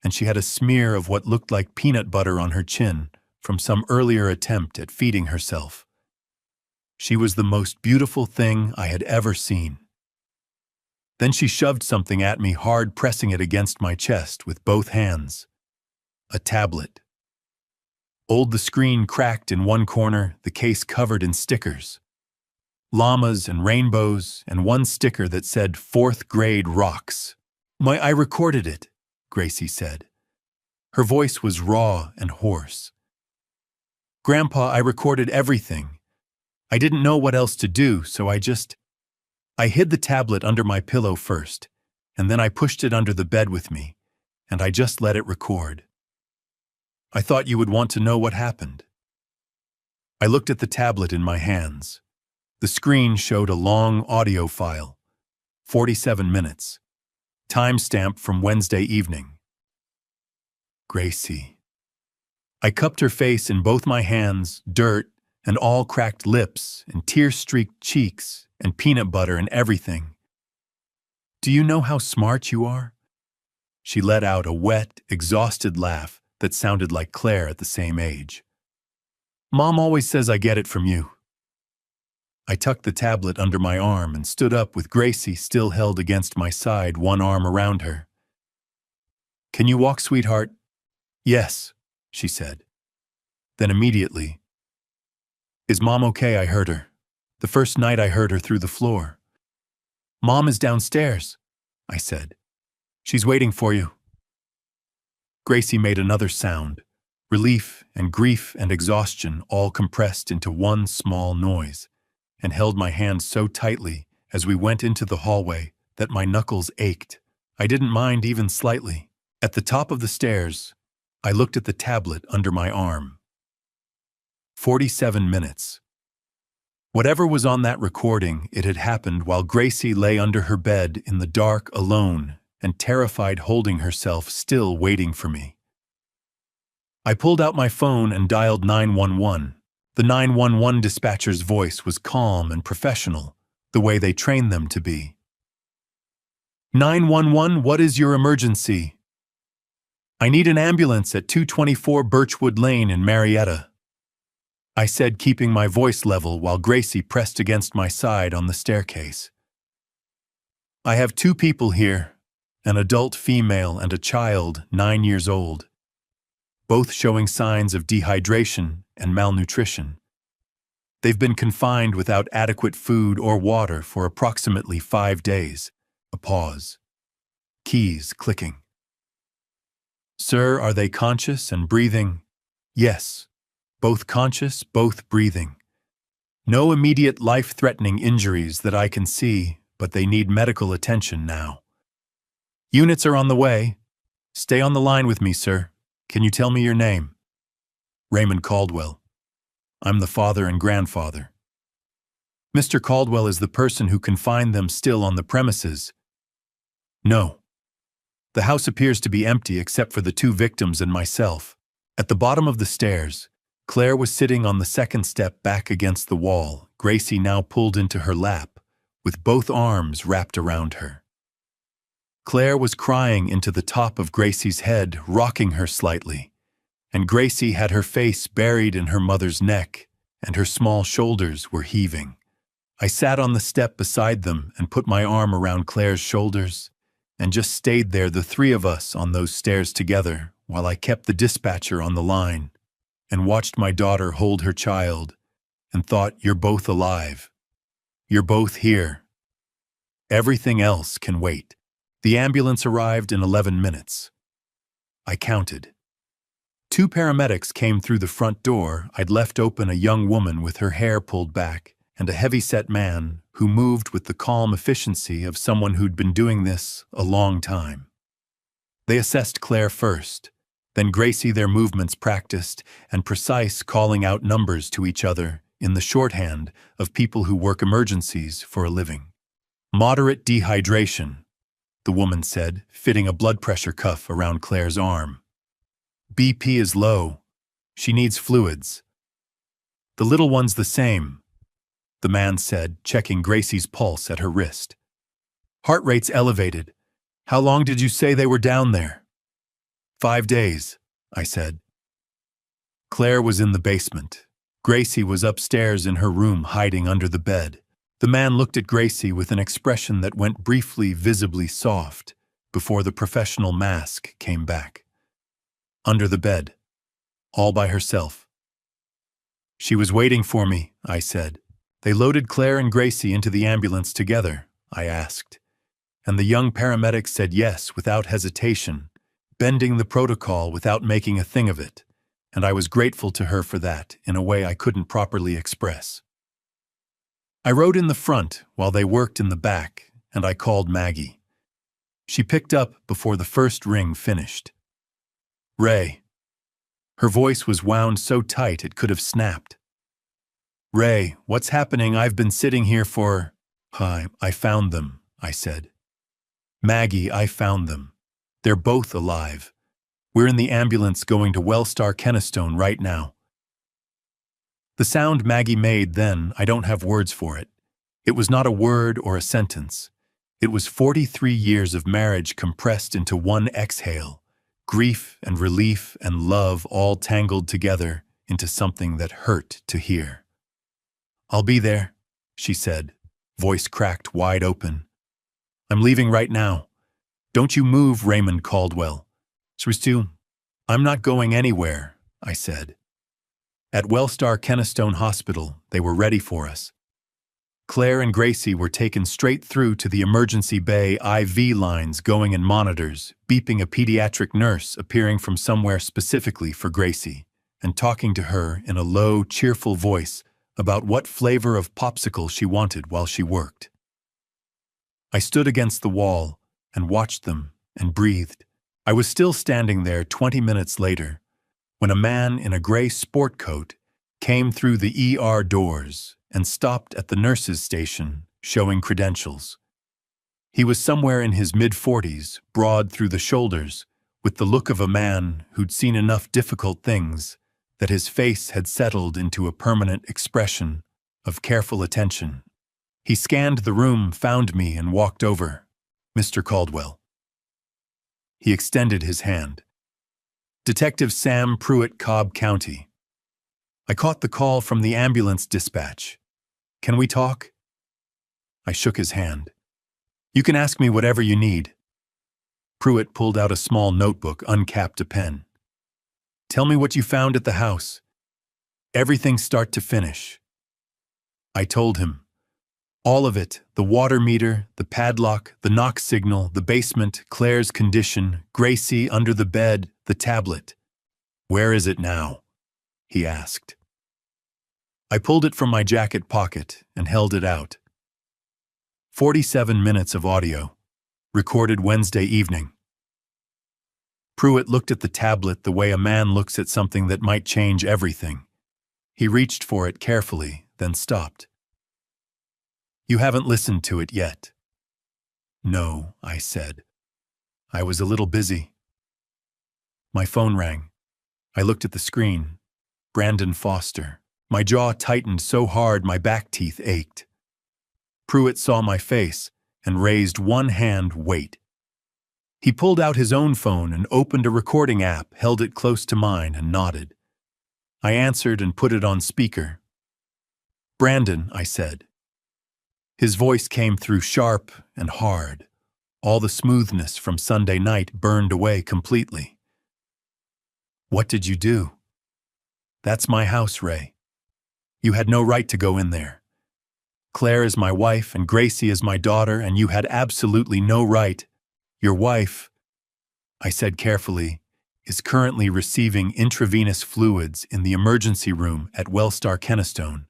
and she had a smear of what looked like peanut butter on her chin from some earlier attempt at feeding herself. She was the most beautiful thing I had ever seen. Then she shoved something at me, hard pressing it against my chest with both hands. A tablet. The screen cracked in one corner, the case covered in stickers. Llamas and rainbows, and one sticker that said 4th grade rocks. I recorded it," Gracie said. Her voice was raw and hoarse. "Grandpa, I recorded everything. I didn't know what else to do, so I hid the tablet under my pillow first, and then I pushed it under the bed with me, and I just let it record. I thought you would want to know what happened." I looked at the tablet in my hands. The screen showed a long audio file, 47 minutes, timestamp from Wednesday evening. Gracie. I cupped her face in both my hands, dirt, and all cracked lips, and tear-streaked cheeks, and peanut butter and everything. "Do you know how smart you are?" She let out a wet, exhausted laugh that sounded like Claire at the same age. "Mom always says I get it from you." I tucked the tablet under my arm and stood up with Gracie still held against my side, one arm around her, Can you walk, sweetheart? Yes, she said. Then immediately, Is Mom okay? I heard her. The first night I heard her through the floor. Mom is downstairs, I said. She's waiting for you. Gracie made another sound, relief and grief and exhaustion all compressed into one small noise, and held my hand so tightly as we went into the hallway that my knuckles ached. I didn't mind even slightly. At the top of the stairs, I looked at the tablet under my arm. 47 minutes. Whatever was on that recording, it had happened while Gracie lay under her bed in the dark alone and terrified, holding herself still waiting for me. I pulled out my phone and dialed 911. The 911 dispatcher's voice was calm and professional, the way they trained them to be. 911, what is your emergency? I need an ambulance at 224 Birchwood Lane in Marietta, I said, keeping my voice level while Gracie pressed against my side on the staircase. I have 2 people here, an adult female and a child 9 years old, both showing signs of dehydration and malnutrition. They've been confined without adequate food or water for approximately 5 days. A pause. Keys clicking. Sir, are they conscious and breathing? Yes. Both conscious, both breathing. No immediate life-threatening injuries that I can see, but they need medical attention now. Units are on the way. Stay on the line with me, sir. Can you tell me your name? Raymond Caldwell. I'm the father and grandfather. Mr. Caldwell is the person who confined them still on the premises. No. The house appears to be empty except for the 2 victims and myself. At the bottom of the stairs, Claire was sitting on the second step back against the wall, Gracie now pulled into her lap, with both arms wrapped around her. Claire was crying into the top of Gracie's head, rocking her slightly, and Gracie had her face buried in her mother's neck, and her small shoulders were heaving. I sat on the step beside them and put my arm around Claire's shoulders, and just stayed there, the 3 of us on those stairs together, while I kept the dispatcher on the line, and watched my daughter hold her child, and thought, you're both alive. You're both here. Everything else can wait. The ambulance arrived in 11 minutes. I counted. 2 paramedics came through the front door. I'd left open a young woman with her hair pulled back, and a heavy-set man who moved with the calm efficiency of someone who'd been doing this a long time. They assessed Claire first, then Gracie, their movements practiced and precise, calling out numbers to each other in the shorthand of people who work emergencies for a living. Moderate dehydration, the woman said, fitting a blood pressure cuff around Claire's arm. BP is low. She needs fluids. The little one's the same, the man said, checking Gracie's pulse at her wrist. Heart rate's elevated. How long did you say they were down there? 5 days, I said. Claire was in the basement. Gracie was upstairs in her room, hiding under the bed. The man looked at Gracie with an expression that went briefly visibly soft before the professional mask came back. Under the bed, all by herself. She was waiting for me, I said. They loaded Claire and Gracie into the ambulance together, I asked. And the young paramedic said yes without hesitation, bending the protocol without making a thing of it, and I was grateful to her for that in a way I couldn't properly express. I rode in the front while they worked in the back, and I called Maggie. She picked up before the first ring finished. Ray. Her voice was wound so tight it could have snapped. Ray, what's happening? I've been sitting here for... I found them, I said. Maggie, I found them. They're both alive. We're in the ambulance going to Wellstar Kennestone right now. The sound Maggie made then, I don't have words for it. It was not a word or a sentence. It was 43 years of marriage compressed into one exhale, grief and relief and love all tangled together into something that hurt to hear. I'll be there, she said, voice cracked wide open. I'm leaving right now. Don't you move, Raymond Caldwell. Swistu, I'm not going anywhere, I said. At Wellstar Kennestone Hospital, they were ready for us. Claire and Gracie were taken straight through to the emergency bay, IV lines going in monitors, beeping a pediatric nurse appearing from somewhere specifically for Gracie, and talking to her in a low, cheerful voice about what flavor of popsicle she wanted while she worked. I stood against the wall and watched them and breathed. I was still standing there 20 minutes later when a man in a gray sport coat came through the ER doors and stopped at the nurse's station, showing credentials. He was somewhere in his mid-40s, broad through the shoulders, with the look of a man who'd seen enough difficult things that his face had settled into a permanent expression of careful attention. He scanned the room, found me, and walked over. Mr. Caldwell. He extended his hand. Detective Sam Pruitt, Cobb County. I caught the call from the ambulance dispatch. Can we talk? I shook his hand. You can ask me whatever you need. Pruitt pulled out a small notebook, uncapped a pen. Tell me what you found at the house. Everything start to finish. I told him. All of it, the water meter, the padlock, the knock signal, the basement, Claire's condition, Gracie under the bed, the tablet. Where is it now? He asked. I pulled it from my jacket pocket and held it out. 47 minutes of audio, recorded Wednesday evening. Pruitt looked at the tablet the way a man looks at something that might change everything. He reached for it carefully, then stopped. You haven't listened to it yet. No, I said. I was a little busy. My phone rang. I looked at the screen. Brandon Foster. My jaw tightened so hard my back teeth ached. Pruitt saw my face and raised one hand, wait. He pulled out his own phone and opened a recording app, held it close to mine, and nodded. I answered and put it on speaker. Brandon, I said. His voice came through sharp and hard. All the smoothness from Sunday night burned away completely. What did you do? That's my house, Ray. You had no right to go in there. Claire is my wife and Gracie is my daughter, and you had absolutely no right. Your wife, I said carefully, is currently receiving intravenous fluids in the emergency room at Wellstar Kennestone.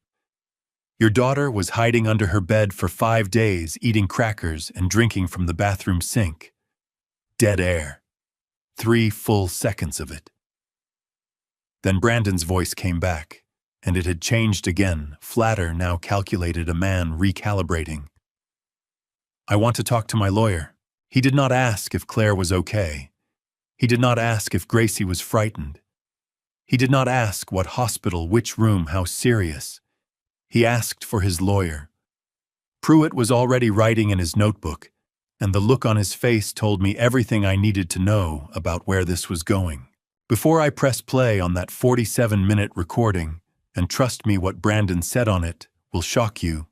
Your daughter was hiding under her bed for 5 days, eating crackers and drinking from the bathroom sink. Dead air. 3 full seconds of it. Then Brandon's voice came back, and it had changed again, flatter, now calculated, a man recalibrating. I want to talk to my lawyer. He did not ask if Claire was okay. He did not ask if Gracie was frightened. He did not ask what hospital, which room, how serious. He asked for his lawyer. Pruitt was already writing in his notebook, and the look on his face told me everything I needed to know about where this was going. Before I press play on that 47-minute recording, and trust me, what Brandon said on it will shock you,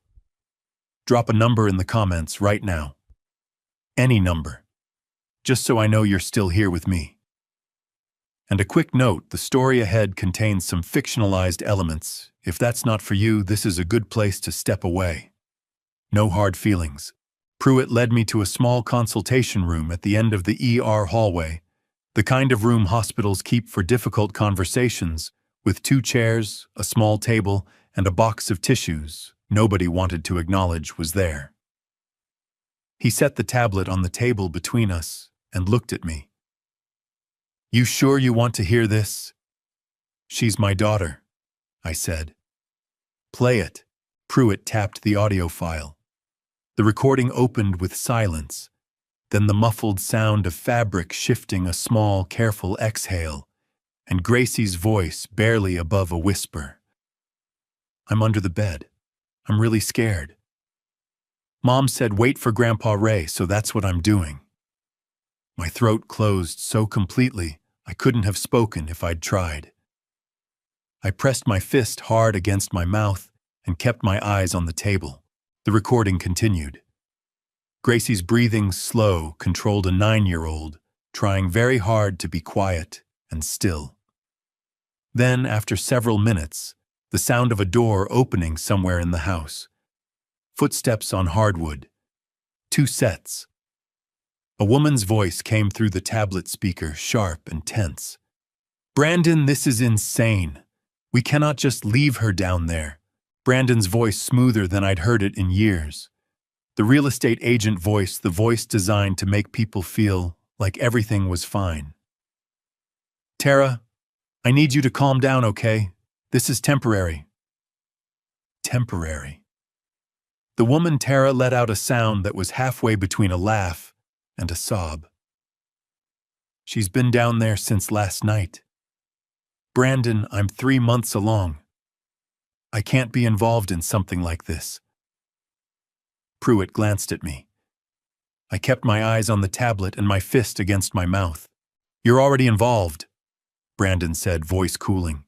drop a number in the comments right now. Any number. Just so I know you're still here with me. And a quick note, the story ahead contains some fictionalized elements. If that's not for you, this is a good place to step away. No hard feelings. Pruitt led me to a small consultation room at the end of the ER hallway, the kind of room hospitals keep for difficult conversations, with 2 chairs, a small table, and a box of tissues nobody wanted to acknowledge was there. He set the tablet on the table between us and looked at me. You sure you want to hear this? She's my daughter, I said. Play it. Pruitt tapped the audio file. The recording opened with silence, then the muffled sound of fabric shifting, a small, careful exhale, and Gracie's voice barely above a whisper. I'm under the bed. I'm really scared. Mom said wait for Grandpa Ray, so that's what I'm doing. My throat closed so completely I couldn't have spoken if I'd tried. I pressed my fist hard against my mouth and kept my eyes on the table. The recording continued. Gracie's breathing, slow, controlled a 9-year-old, trying very hard to be quiet and still. Then, after several minutes, the sound of a door opening somewhere in the house. Footsteps on hardwood. 2 sets. A woman's voice came through the tablet speaker, sharp and tense. "Brandon, this is insane. We cannot just leave her down there." Brandon's voice smoother than I'd heard it in years. The real estate agent voice, the voice designed to make people feel like everything was fine. "Tara, I need you to calm down, okay? This is temporary." Temporary. The woman Tara let out a sound that was halfway between a laugh and a sob. "She's been down there since last night. Brandon, I'm 3 months along. I can't be involved in something like this." Pruitt glanced at me. I kept my eyes on the tablet and my fist against my mouth. "You're already involved," Brandon said, voice cooling.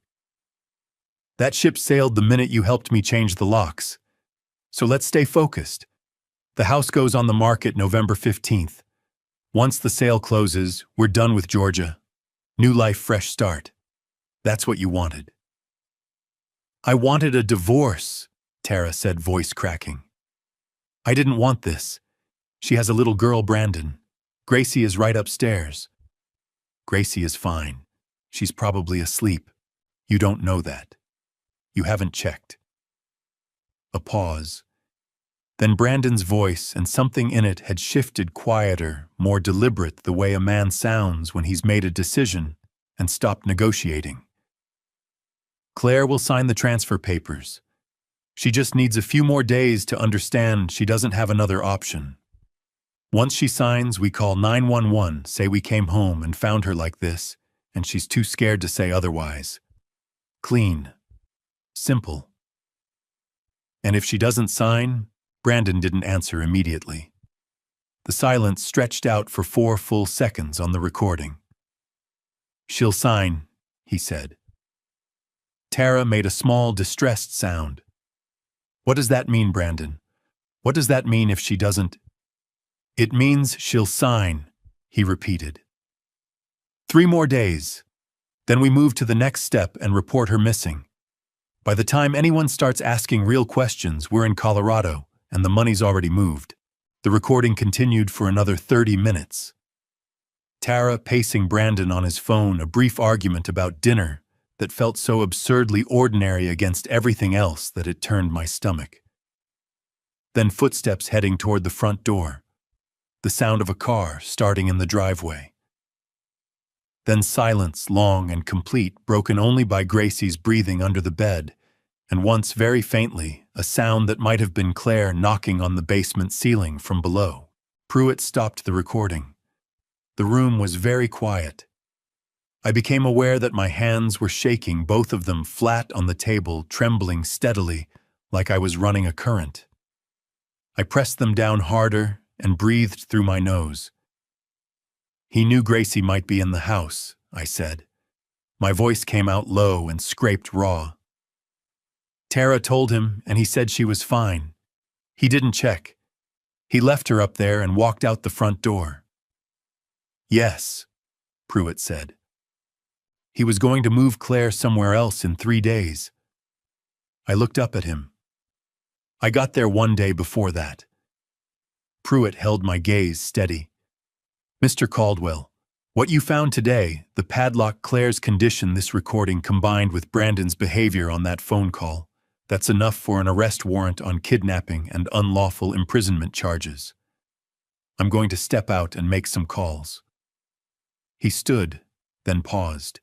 "That ship sailed the minute you helped me change the locks. So let's stay focused. The house goes on the market November 15th. Once the sale closes, we're done with Georgia. New life, fresh start. That's what you wanted." "I wanted a divorce," Tara said, voice cracking. "I didn't want this. She has a little girl, Brandon. Gracie is right upstairs." "Gracie is fine. She's probably asleep. You don't know that. You haven't checked." A pause. Then Brandon's voice and something in it had shifted, quieter, more deliberate, the way a man sounds when he's made a decision and stopped negotiating. "Claire will sign the transfer papers. She just needs a few more days to understand she doesn't have another option. Once she signs, we call 911, say we came home and found her like this, and she's too scared to say otherwise. Clean. Simple." "And if she doesn't sign?" Brandon didn't answer immediately. The silence stretched out for 4 full seconds on the recording. "She'll sign," he said. Tara made a small, distressed sound. "What does that mean, Brandon? What does that mean if she doesn't?" "It means she'll sign," he repeated. 3 more days. Then we move to the next step and report her missing. By the time anyone starts asking real questions, we're in Colorado, and the money's already moved. The recording continued for another 30 minutes. Tara pacing Brandon on his phone, a brief argument about dinner that felt so absurdly ordinary against everything else that it turned my stomach. Then footsteps heading toward the front door. The sound of a car starting in the driveway. Then silence, long and complete, broken only by Gracie's breathing under the bed, and once very faintly, a sound that might have been Claire knocking on the basement ceiling from below. Pruitt stopped the recording. The room was very quiet. I became aware that my hands were shaking, both of them flat on the table, trembling steadily, like I was running a current. I pressed them down harder and breathed through my nose. "He knew Gracie might be in the house," I said. My voice came out low and scraped raw. "Tara told him, and he said she was fine. He didn't check. He left her up there and walked out the front door." "Yes," Pruitt said. "He was going to move Claire somewhere else in 3 days." I looked up at him. "I got there 1 day before that." Pruitt held my gaze steady. "Mr. Caldwell, what you found today, the padlock, Claire's condition, this recording combined with Brandon's behavior on that phone call, that's enough for an arrest warrant on kidnapping and unlawful imprisonment charges. I'm going to step out and make some calls." He stood, then paused.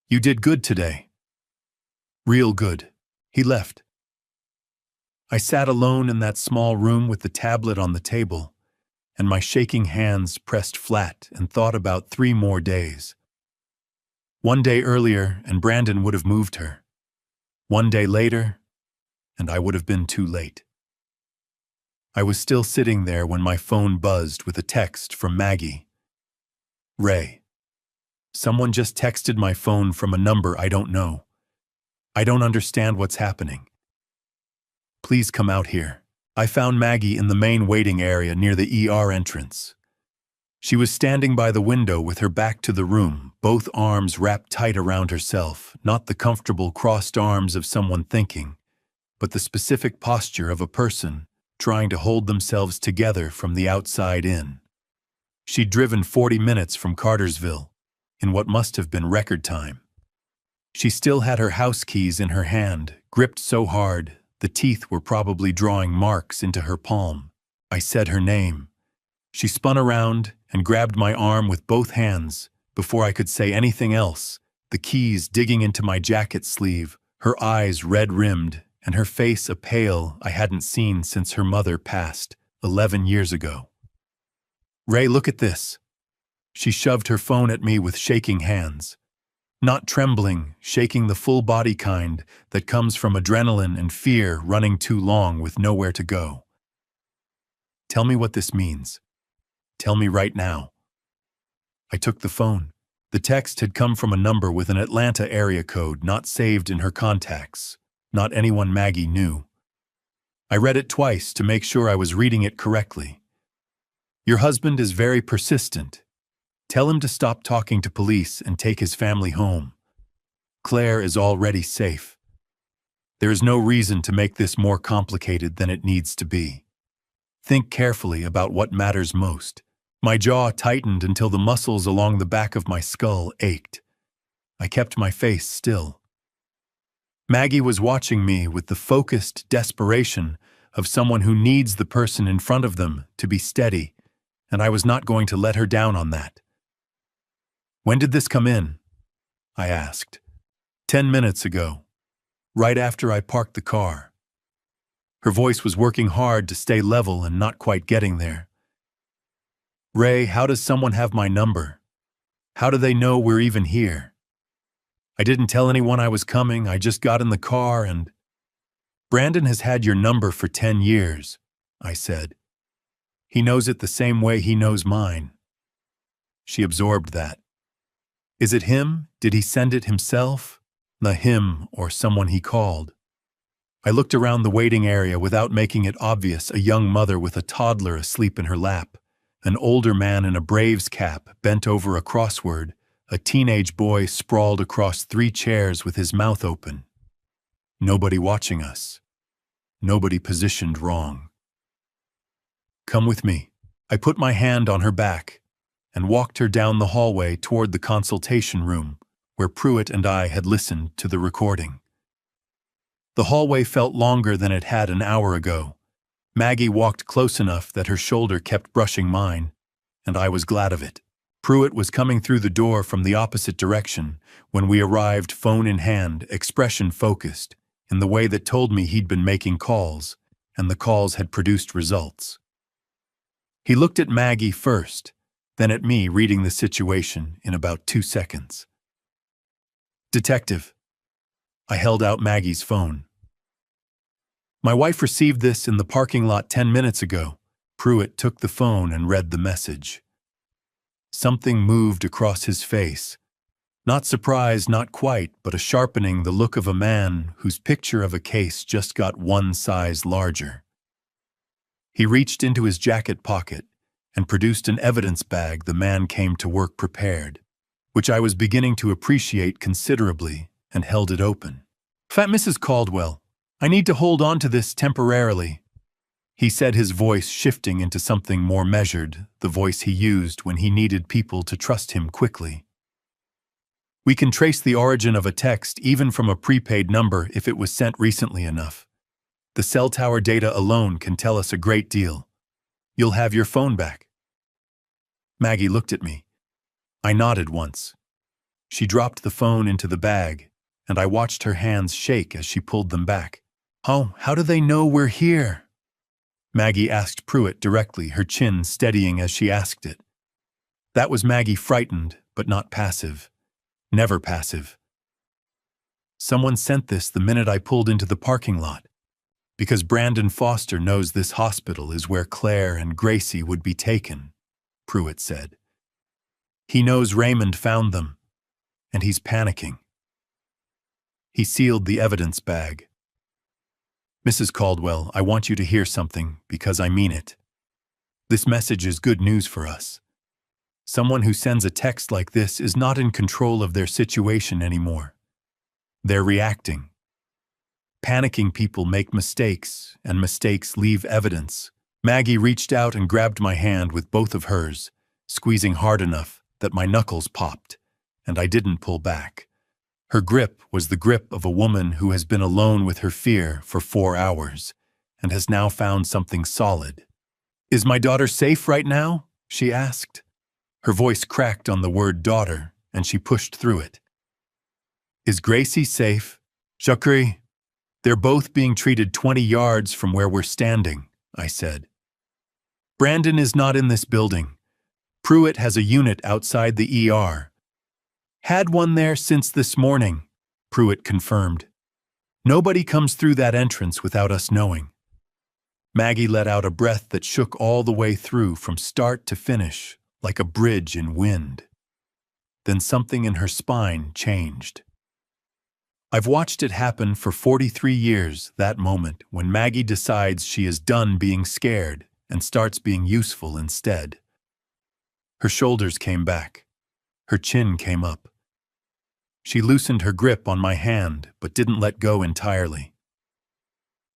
"You did good today." "Real good." He left. I sat alone in that small room with the tablet on the table, and my shaking hands pressed flat, and thought about 3 more days. 1 day earlier, and Brandon would have moved her. 1 day later, and I would have been too late. I was still sitting there when my phone buzzed with a text from Maggie. "Ray, someone just texted my phone from a number I don't know. I don't understand what's happening. Please come out here." I found Maggie in the main waiting area near the ER entrance. She was standing by the window with her back to the room, both arms wrapped tight around herself, not the comfortable crossed arms of someone thinking, but the specific posture of a person trying to hold themselves together from the outside in. She'd driven 40 minutes from Cartersville, in what must have been record time. She still had her house keys in her hand, gripped so hard, the teeth were probably drawing marks into her palm. I said her name. She spun around and grabbed my arm with both hands. Before I could say anything else, the keys digging into my jacket sleeve, her eyes red-rimmed, and her face a pale I hadn't seen since her mother passed 11 years ago. "Ray, look at this." She shoved her phone at me with shaking hands. Not trembling, shaking the full body kind that comes from adrenaline and fear running too long with nowhere to go. "Tell me what this means. Tell me right now." I took the phone. The text had come from a number with an Atlanta area code not saved in her contacts, not anyone Maggie knew. I read it twice to make sure I was reading it correctly. "Your husband is very persistent. Tell him to stop talking to police and take his family home. Claire is already safe. There is no reason to make this more complicated than it needs to be. Think carefully about what matters most." My jaw tightened until the muscles along the back of my skull ached. I kept my face still. Maggie was watching me with the focused desperation of someone who needs the person in front of them to be steady, and I was not going to let her down on that. "When did this come in?" I asked. 10 minutes ago, right after I parked the car." Her voice was working hard to stay level and not quite getting there. "Ray, how does someone have my number? How do they know we're even here? I didn't tell anyone I was coming, I just got in the car and—" "Brandon has had your number for 10 years, I said. "He knows it the same way he knows mine." She absorbed that. "Is it him? Did he send it himself? The him or someone he called?" I looked around the waiting area without making it obvious, a young mother with a toddler asleep in her lap. An older man in a Braves cap bent over a crossword, a teenage boy sprawled across 3 chairs with his mouth open. Nobody watching us. Nobody positioned wrong. "Come with me." I put my hand on her back and walked her down the hallway toward the consultation room, where Pruitt and I had listened to the recording. The hallway felt longer than it had an hour ago. Maggie walked close enough that her shoulder kept brushing mine, and I was glad of it. Pruitt was coming through the door from the opposite direction when we arrived, phone in hand, expression focused, in the way that told me he'd been making calls, and the calls had produced results. He looked at Maggie first, then at me, reading the situation in about 2 seconds. "Detective." I held out Maggie's phone. "My wife received this in the parking lot 10 minutes ago." Pruitt took the phone and read the message. Something moved across his face. Not surprise, not quite, but a sharpening, the look of a man whose picture of a case just got 1 size larger. He reached into his jacket pocket and produced an evidence bag. The man came to work prepared, which I was beginning to appreciate considerably, and held it open. "Fat Mrs. Caldwell, I need to hold on to this temporarily," he said, his voice shifting into something more measured, the voice he used when he needed people to trust him quickly. "We can trace the origin of a text even from a prepaid number if it was sent recently enough. The cell tower data alone can tell us a great deal. You'll have your phone back." Maggie looked at me. I nodded once. She dropped the phone into the bag, and I watched her hands shake as she pulled them back. "Oh, how do they know we're here?" Maggie asked Pruitt directly, her chin steadying as she asked it. That was Maggie, frightened, but not passive. Never passive. "Someone sent this the minute I pulled into the parking lot. Because Brandon Foster knows this hospital is where Claire and Gracie would be taken," Pruitt said. "He knows Raymond found them, and he's panicking." He sealed the evidence bag. "Mrs. Caldwell, I want you to hear something because I mean it. This message is good news for us. Someone who sends a text like this is not in control of their situation anymore. They're reacting. Panicking people make mistakes, and mistakes leave evidence. Maggie reached out and grabbed my hand with both of hers, squeezing hard enough that my knuckles popped, and I didn't pull back. Her grip was the grip of a woman who has been alone with her fear for 4 hours, and has now found something solid. "Is my daughter safe right now?" she asked. Her voice cracked on the word daughter, and she pushed through it. "Is Gracie safe? Shukri? They're both being treated 20 yards from where we're standing," I said. "Brandon is not in this building. Pruitt has a unit outside the ER. Had one there since this morning," Pruitt confirmed. "Nobody comes through that entrance without us knowing." Maggie let out a breath that shook all the way through from start to finish, like a bridge in wind. Then something in her spine changed. I've watched it happen for 43 years, that moment when Maggie decides she is done being scared and starts being useful instead. Her shoulders came back. Her chin came up. She loosened her grip on my hand, but didn't let go entirely.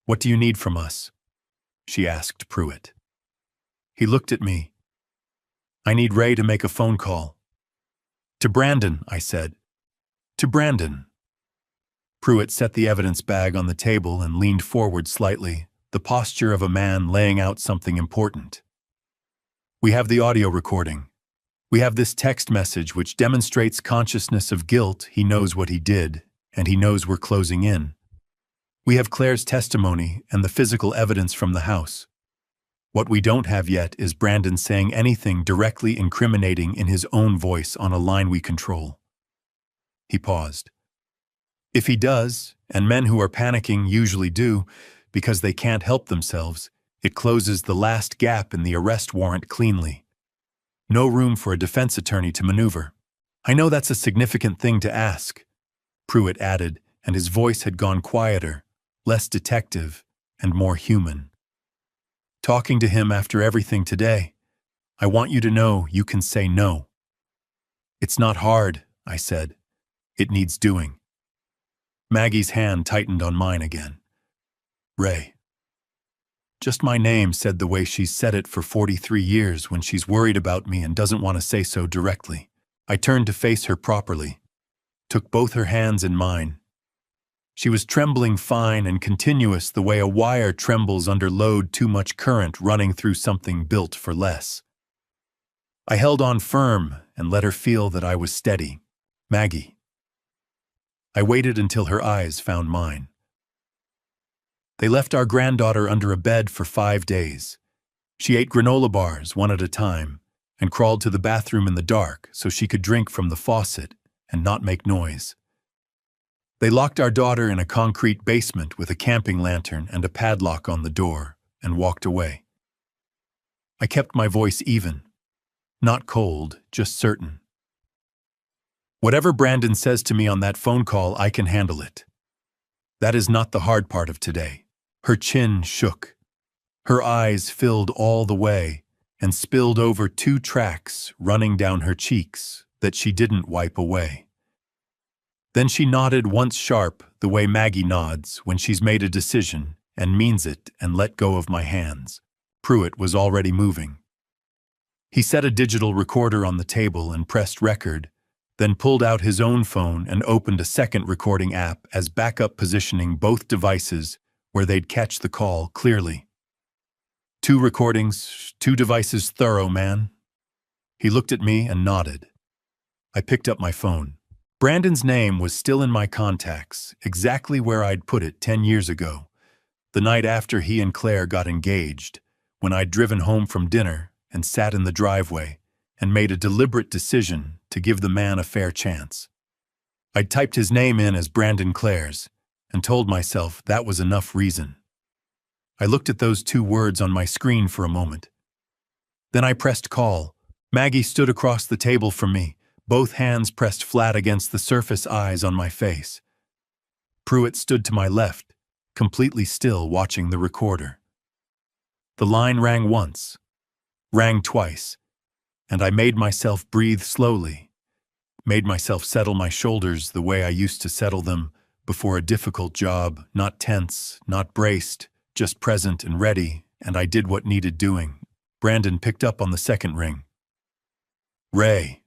"What do you need from us?" she asked Pruitt. He looked at me. "I need Ray to make a phone call." "To Brandon," I said. "To Brandon." Pruitt set the evidence bag on the table and leaned forward slightly, the posture of a man laying out something important. "We have the audio recording. We have this text message which demonstrates consciousness of guilt. He knows what he did, and he knows we're closing in. We have Claire's testimony and the physical evidence from the house. What we don't have yet is Brandon saying anything directly incriminating in his own voice on a line we control." He paused. "If he does, and men who are panicking usually do, because they can't help themselves, it closes the last gap in the arrest warrant cleanly. No room for a defense attorney to maneuver." "I know that's a significant thing to ask," Pruitt added, and his voice had gone quieter, less detective, and more human. "Talking to him after everything today, I want you to know you can say no." "It's not hard," I said. "It needs doing." Maggie's hand tightened on mine again. "Ray." Just my name, said the way she's said it for 43 years when she's worried about me and doesn't want to say so directly. I turned to face her properly, took both her hands in mine. She was trembling fine and continuous the way a wire trembles under load, too much current running through something built for less. I held on firm and let her feel that I was steady. "Maggie." I waited until her eyes found mine. "They left our granddaughter under a bed for 5 days. She ate granola bars one at a time and crawled to the bathroom in the dark so she could drink from the faucet and not make noise. They locked our daughter in a concrete basement with a camping lantern and a padlock on the door and walked away." I kept my voice even, not cold, just certain. "Whatever Brandon says to me on that phone call, I can handle it. That is not the hard part of today." Her chin shook. Her eyes filled all the way and spilled over 2 tracks running down her cheeks that she didn't wipe away. Then she nodded once sharp, the way Maggie nods when she's made a decision and means it, and let go of my hands. Pruitt was already moving. He set a digital recorder on the table and pressed record, then pulled out his own phone and opened a second recording app as backup, positioning both devices where they'd catch the call clearly. 2 recordings, 2 devices, thorough, man." He looked at me and nodded. I picked up my phone. Brandon's name was still in my contacts, exactly where I'd put it 10 years ago, the night after he and Claire got engaged, when I'd driven home from dinner and sat in the driveway and made a deliberate decision to give the man a fair chance. I'd typed his name in as Brandon Clares and told myself that was enough reason. I looked at those 2 words on my screen for a moment. Then I pressed call. Maggie stood across the table from me, both hands pressed flat against the surface eyes on my face. Pruitt stood to my left, completely still, watching the recorder. The line rang once, rang twice, and I made myself breathe slowly, made myself settle my shoulders the way I used to settle them before a difficult job, not tense, not braced, just present and ready, and I did what needed doing. Brandon picked up on the second ring. "Ray."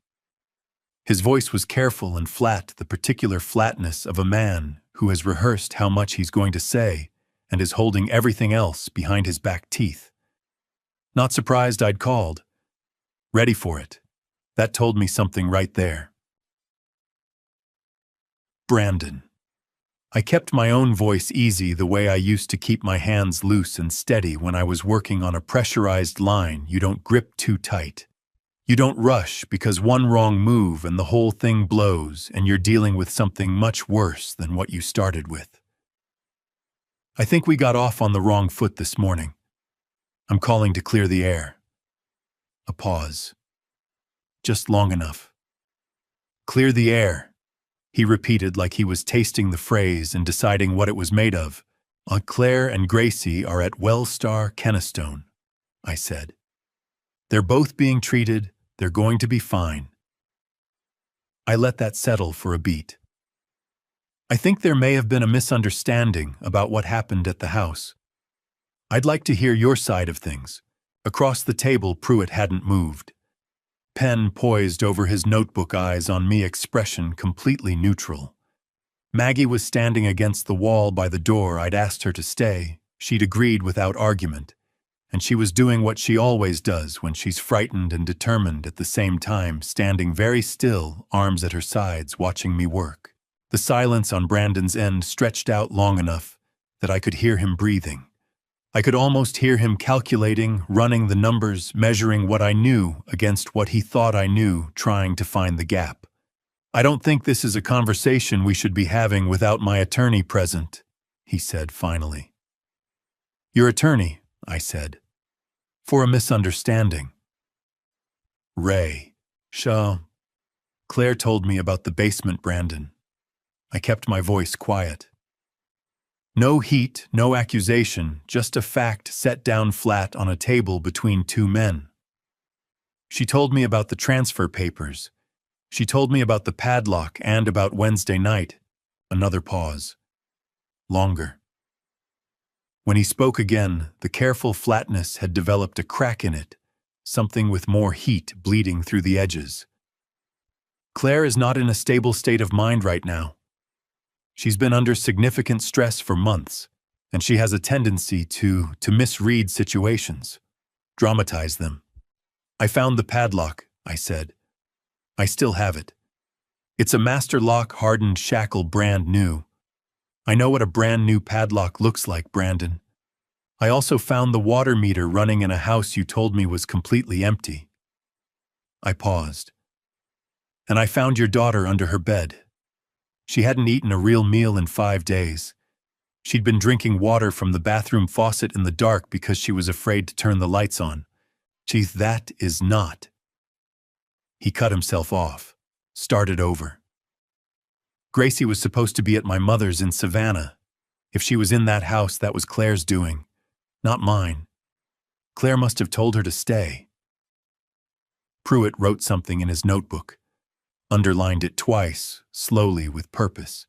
His voice was careful and flat, the particular flatness of a man who has rehearsed how much he's going to say and is holding everything else behind his back teeth. Not surprised I'd called. Ready for it. That told me something right there. Brandon. I kept my own voice easy the way I used to keep my hands loose and steady when I was working on a pressurized line. You don't grip too tight. You don't rush because one wrong move and the whole thing blows and you're dealing with something much worse than what you started with. I think we got off on the wrong foot this morning. I'm calling to clear the air. A pause. Just long enough. Clear the air, he repeated like he was tasting the phrase and deciding what it was made of. Claire and Gracie are at Wellstar Kennestone, I said. They're both being treated. They're going to be fine. I let that settle for a beat. I think there may have been a misunderstanding about what happened at the house. I'd like to hear your side of things. Across the table, Pruitt hadn't moved. Pen poised over his notebook, eyes on me, expression completely neutral. Maggie was standing against the wall by the door. I'd asked her to stay. She'd agreed without argument. And she was doing what she always does when she's frightened and determined at the same time, standing very still, arms at her sides, watching me work. The silence on Brandon's end stretched out long enough that I could hear him breathing. I could almost hear him calculating, running the numbers, measuring what I knew against what he thought I knew, trying to find the gap. "I don't think this is a conversation we should be having without my attorney present," he said finally. "Your attorney," I said, "for a misunderstanding." "Ray. Shaw. Claire told me about the basement, Brandon." I kept my voice quiet. No heat, no accusation, just a fact set down flat on a table between two men. She told me about the transfer papers. She told me about the padlock and about Wednesday night. Another pause. Longer. When he spoke again, the careful flatness had developed a crack in it, something with more heat bleeding through the edges. "Claire is not in a stable state of mind right now. She's been under significant stress for months, and she has a tendency to misread situations, dramatize them. I found the padlock," I said. "I still have it. It's a master lock hardened shackle, brand new. I know what a brand new padlock looks like, Brandon. I also found the water meter running in a house you told me was completely empty." I paused. "And I found your daughter under her bed. She hadn't eaten a real meal in 5 days. She'd been drinking water from the bathroom faucet in the dark because she was afraid to turn the lights on. Chief, that is not." He cut himself off, started over. "Gracie was supposed to be at my mother's in Savannah. If she was in that house, that was Claire's doing, not mine. Claire must have told her to stay." Pruitt wrote something in his notebook. Underlined it twice, slowly with purpose.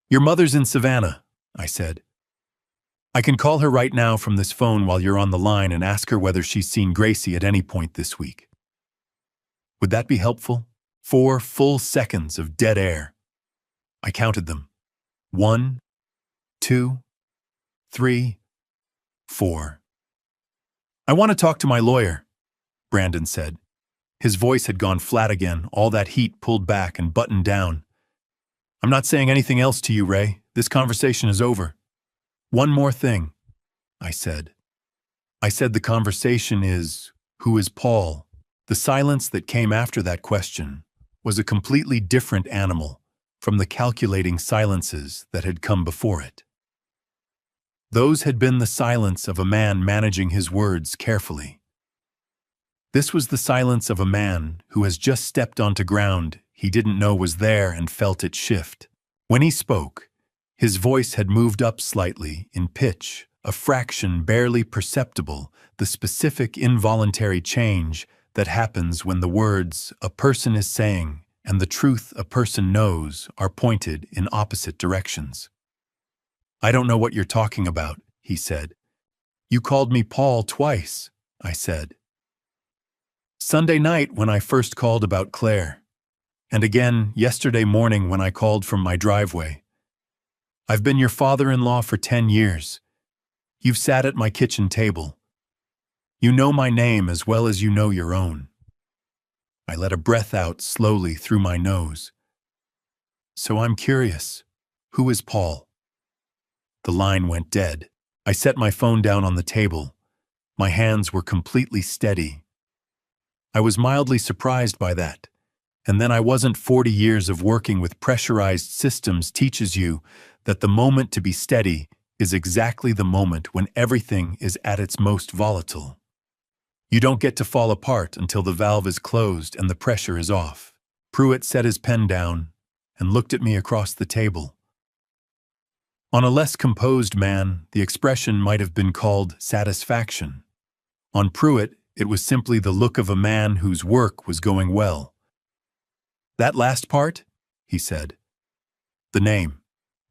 "Your mother's in Savannah," I said. "I can call her right now from this phone while you're on the line and ask her whether she's seen Gracie at any point this week." Would that be helpful? 4 full seconds of dead air. I counted them. 1, 2, 3, 4. "I want to talk to my lawyer," Brandon said. His voice had gone flat again, all that heat pulled back and buttoned down. "I'm not saying anything else to you, Ray. This conversation is over." "One more thing," I said. I said the conversation is, who is Paul? The silence that came after that question was a completely different animal from the calculating silences that had come before it. Those had been the silence of a man managing his words carefully. This was the silence of a man who has just stepped onto ground he didn't know was there and felt it shift. When he spoke, his voice had moved up slightly in pitch, a fraction barely perceptible, the specific involuntary change that happens when the words a person is saying and the truth a person knows are pointed in opposite directions. "I don't know what you're talking about," he said. "You called me Paul twice," I said. "Sunday night when I first called about Claire, and again yesterday morning when I called from my driveway. I've been your father-in-law for 10 years. You've sat at my kitchen table. You know my name as well as you know your own." I let a breath out slowly through my nose. "So I'm curious. Who is Paul?" The line went dead. I set my phone down on the table. My hands were completely steady. I was mildly surprised by that. And then I wasn't 40 years of working with pressurized systems teaches you that the moment to be steady is exactly the moment when everything is at its most volatile. You don't get to fall apart until the valve is closed and the pressure is off. Pruitt set his pen down and looked at me across the table. On a less composed man, the expression might have been called satisfaction. On Pruitt, it was simply the look of a man whose work was going well. "That last part?" he said. "The name.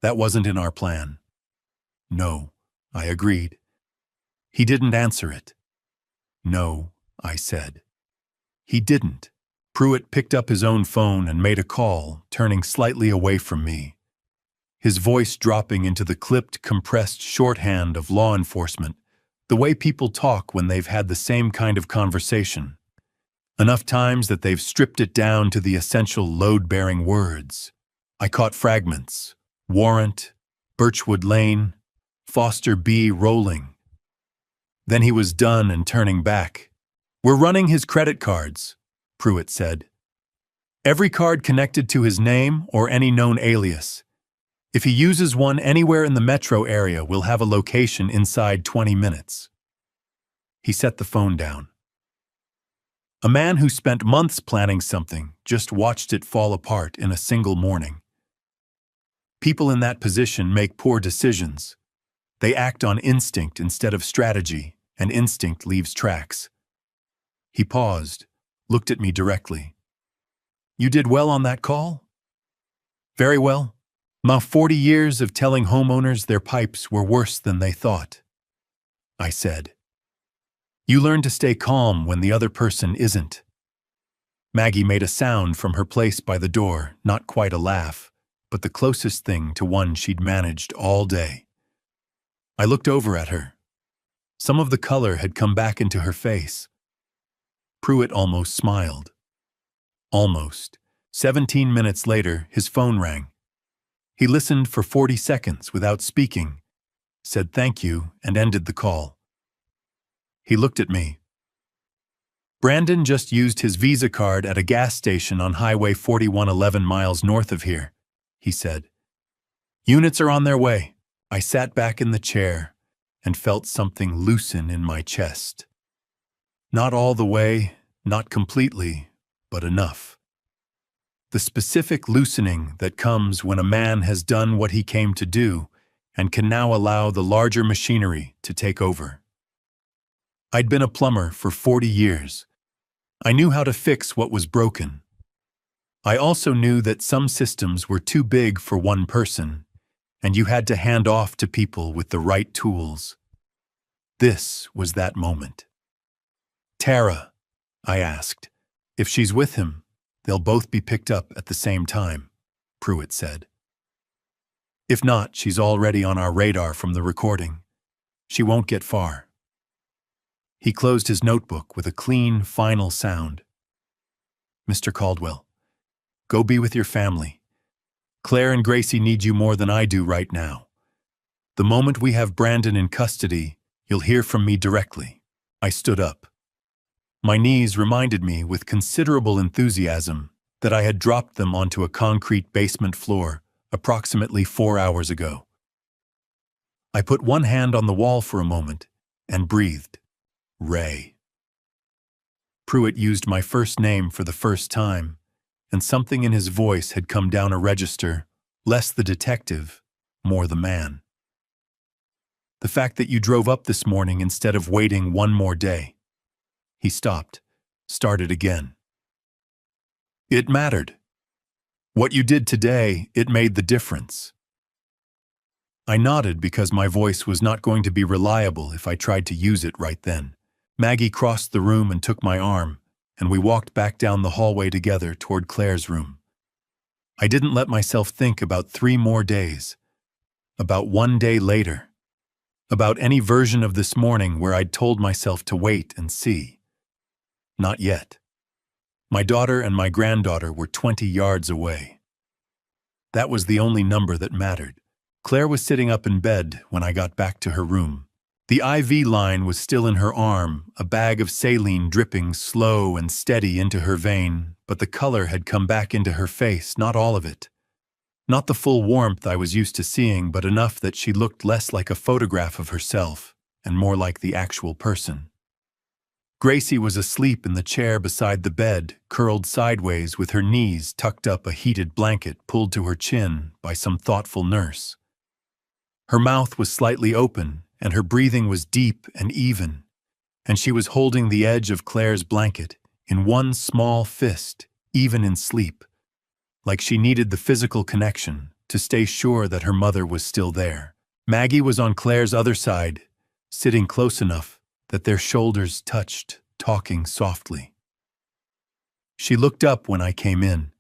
That wasn't in our plan." "No," I agreed. He didn't answer it. "No," I said. He didn't. Pruitt picked up his own phone and made a call, turning slightly away from me. His voice dropping into the clipped, compressed shorthand of law enforcement, the way people talk when they've had the same kind of conversation. Enough times that they've stripped it down to the essential load-bearing words. I caught fragments. Warrant, Birchwood Lane, Foster B. Rolling. Then he was done and turning back. "We're running his credit cards," Pruitt said. "Every card connected to his name or any known alias. If he uses one anywhere in the metro area, we'll have a location inside 20 minutes. He set the phone down. A man who spent months planning something just watched it fall apart in a single morning. People in that position make poor decisions. They act on instinct instead of strategy, and instinct leaves tracks. He paused, looked at me directly. "You did well on that call?" "Very well. My 40 years of telling homeowners their pipes were worse than they thought," I said. "You learn to stay calm when the other person isn't." Maggie made a sound from her place by the door, not quite a laugh, but the closest thing to one she'd managed all day. I looked over at her. Some of the color had come back into her face. Pruitt almost smiled. Almost. 17 minutes later, his phone rang. He listened for 40 seconds without speaking, said thank you, and ended the call. He looked at me. "Brandon just used his Visa card at a gas station on Highway 41 11 miles north of here," he said. "Units are on their way." I sat back in the chair and felt something loosen in my chest. Not all the way, not completely, but enough. The specific loosening that comes when a man has done what he came to do and can now allow the larger machinery to take over. I'd been a plumber for 40 years. I knew how to fix what was broken. I also knew that some systems were too big for one person, and you had to hand off to people with the right tools. This was that moment. "Tara," I asked. "If she's with him, they'll both be picked up at the same time," Pruitt said. "If not, she's already on our radar from the recording. She won't get far." He closed his notebook with a clean, final sound. "Mr. Caldwell, go be with your family. Claire and Gracie need you more than I do right now. The moment we have Brandon in custody, you'll hear from me directly." I stood up. My knees reminded me with considerable enthusiasm that I had dropped them onto a concrete basement floor approximately 4 hours ago. I put one hand on the wall for a moment and breathed. Ray. Pruitt used my first name for the first time, and something in his voice had come down a register, less the detective, more the man. "The fact that you drove up this morning instead of waiting one more day." He stopped, started again. It mattered. What you did today, it made the difference. I nodded because my voice was not going to be reliable if I tried to use it right then. Maggie crossed the room and took my arm, and we walked back down the hallway together toward Claire's room. I didn't let myself think about 3 more days, about 1 day later, about any version of this morning where I'd told myself to wait and see. Not yet. My daughter and my granddaughter were 20 yards away. That was the only number that mattered. Claire was sitting up in bed when I got back to her room. The IV line was still in her arm, a bag of saline dripping slow and steady into her vein, but the color had come back into her face, not all of it. Not the full warmth I was used to seeing, but enough that she looked less like a photograph of herself and more like the actual person. Gracie was asleep in the chair beside the bed, curled sideways with her knees tucked up a heated blanket pulled to her chin by some thoughtful nurse. Her mouth was slightly open, and her breathing was deep and even, and she was holding the edge of Claire's blanket in one small fist, even in sleep, like she needed the physical connection to stay sure that her mother was still there. Maggie was on Claire's other side, sitting close enough that their shoulders touched, talking softly. She looked up when I came in,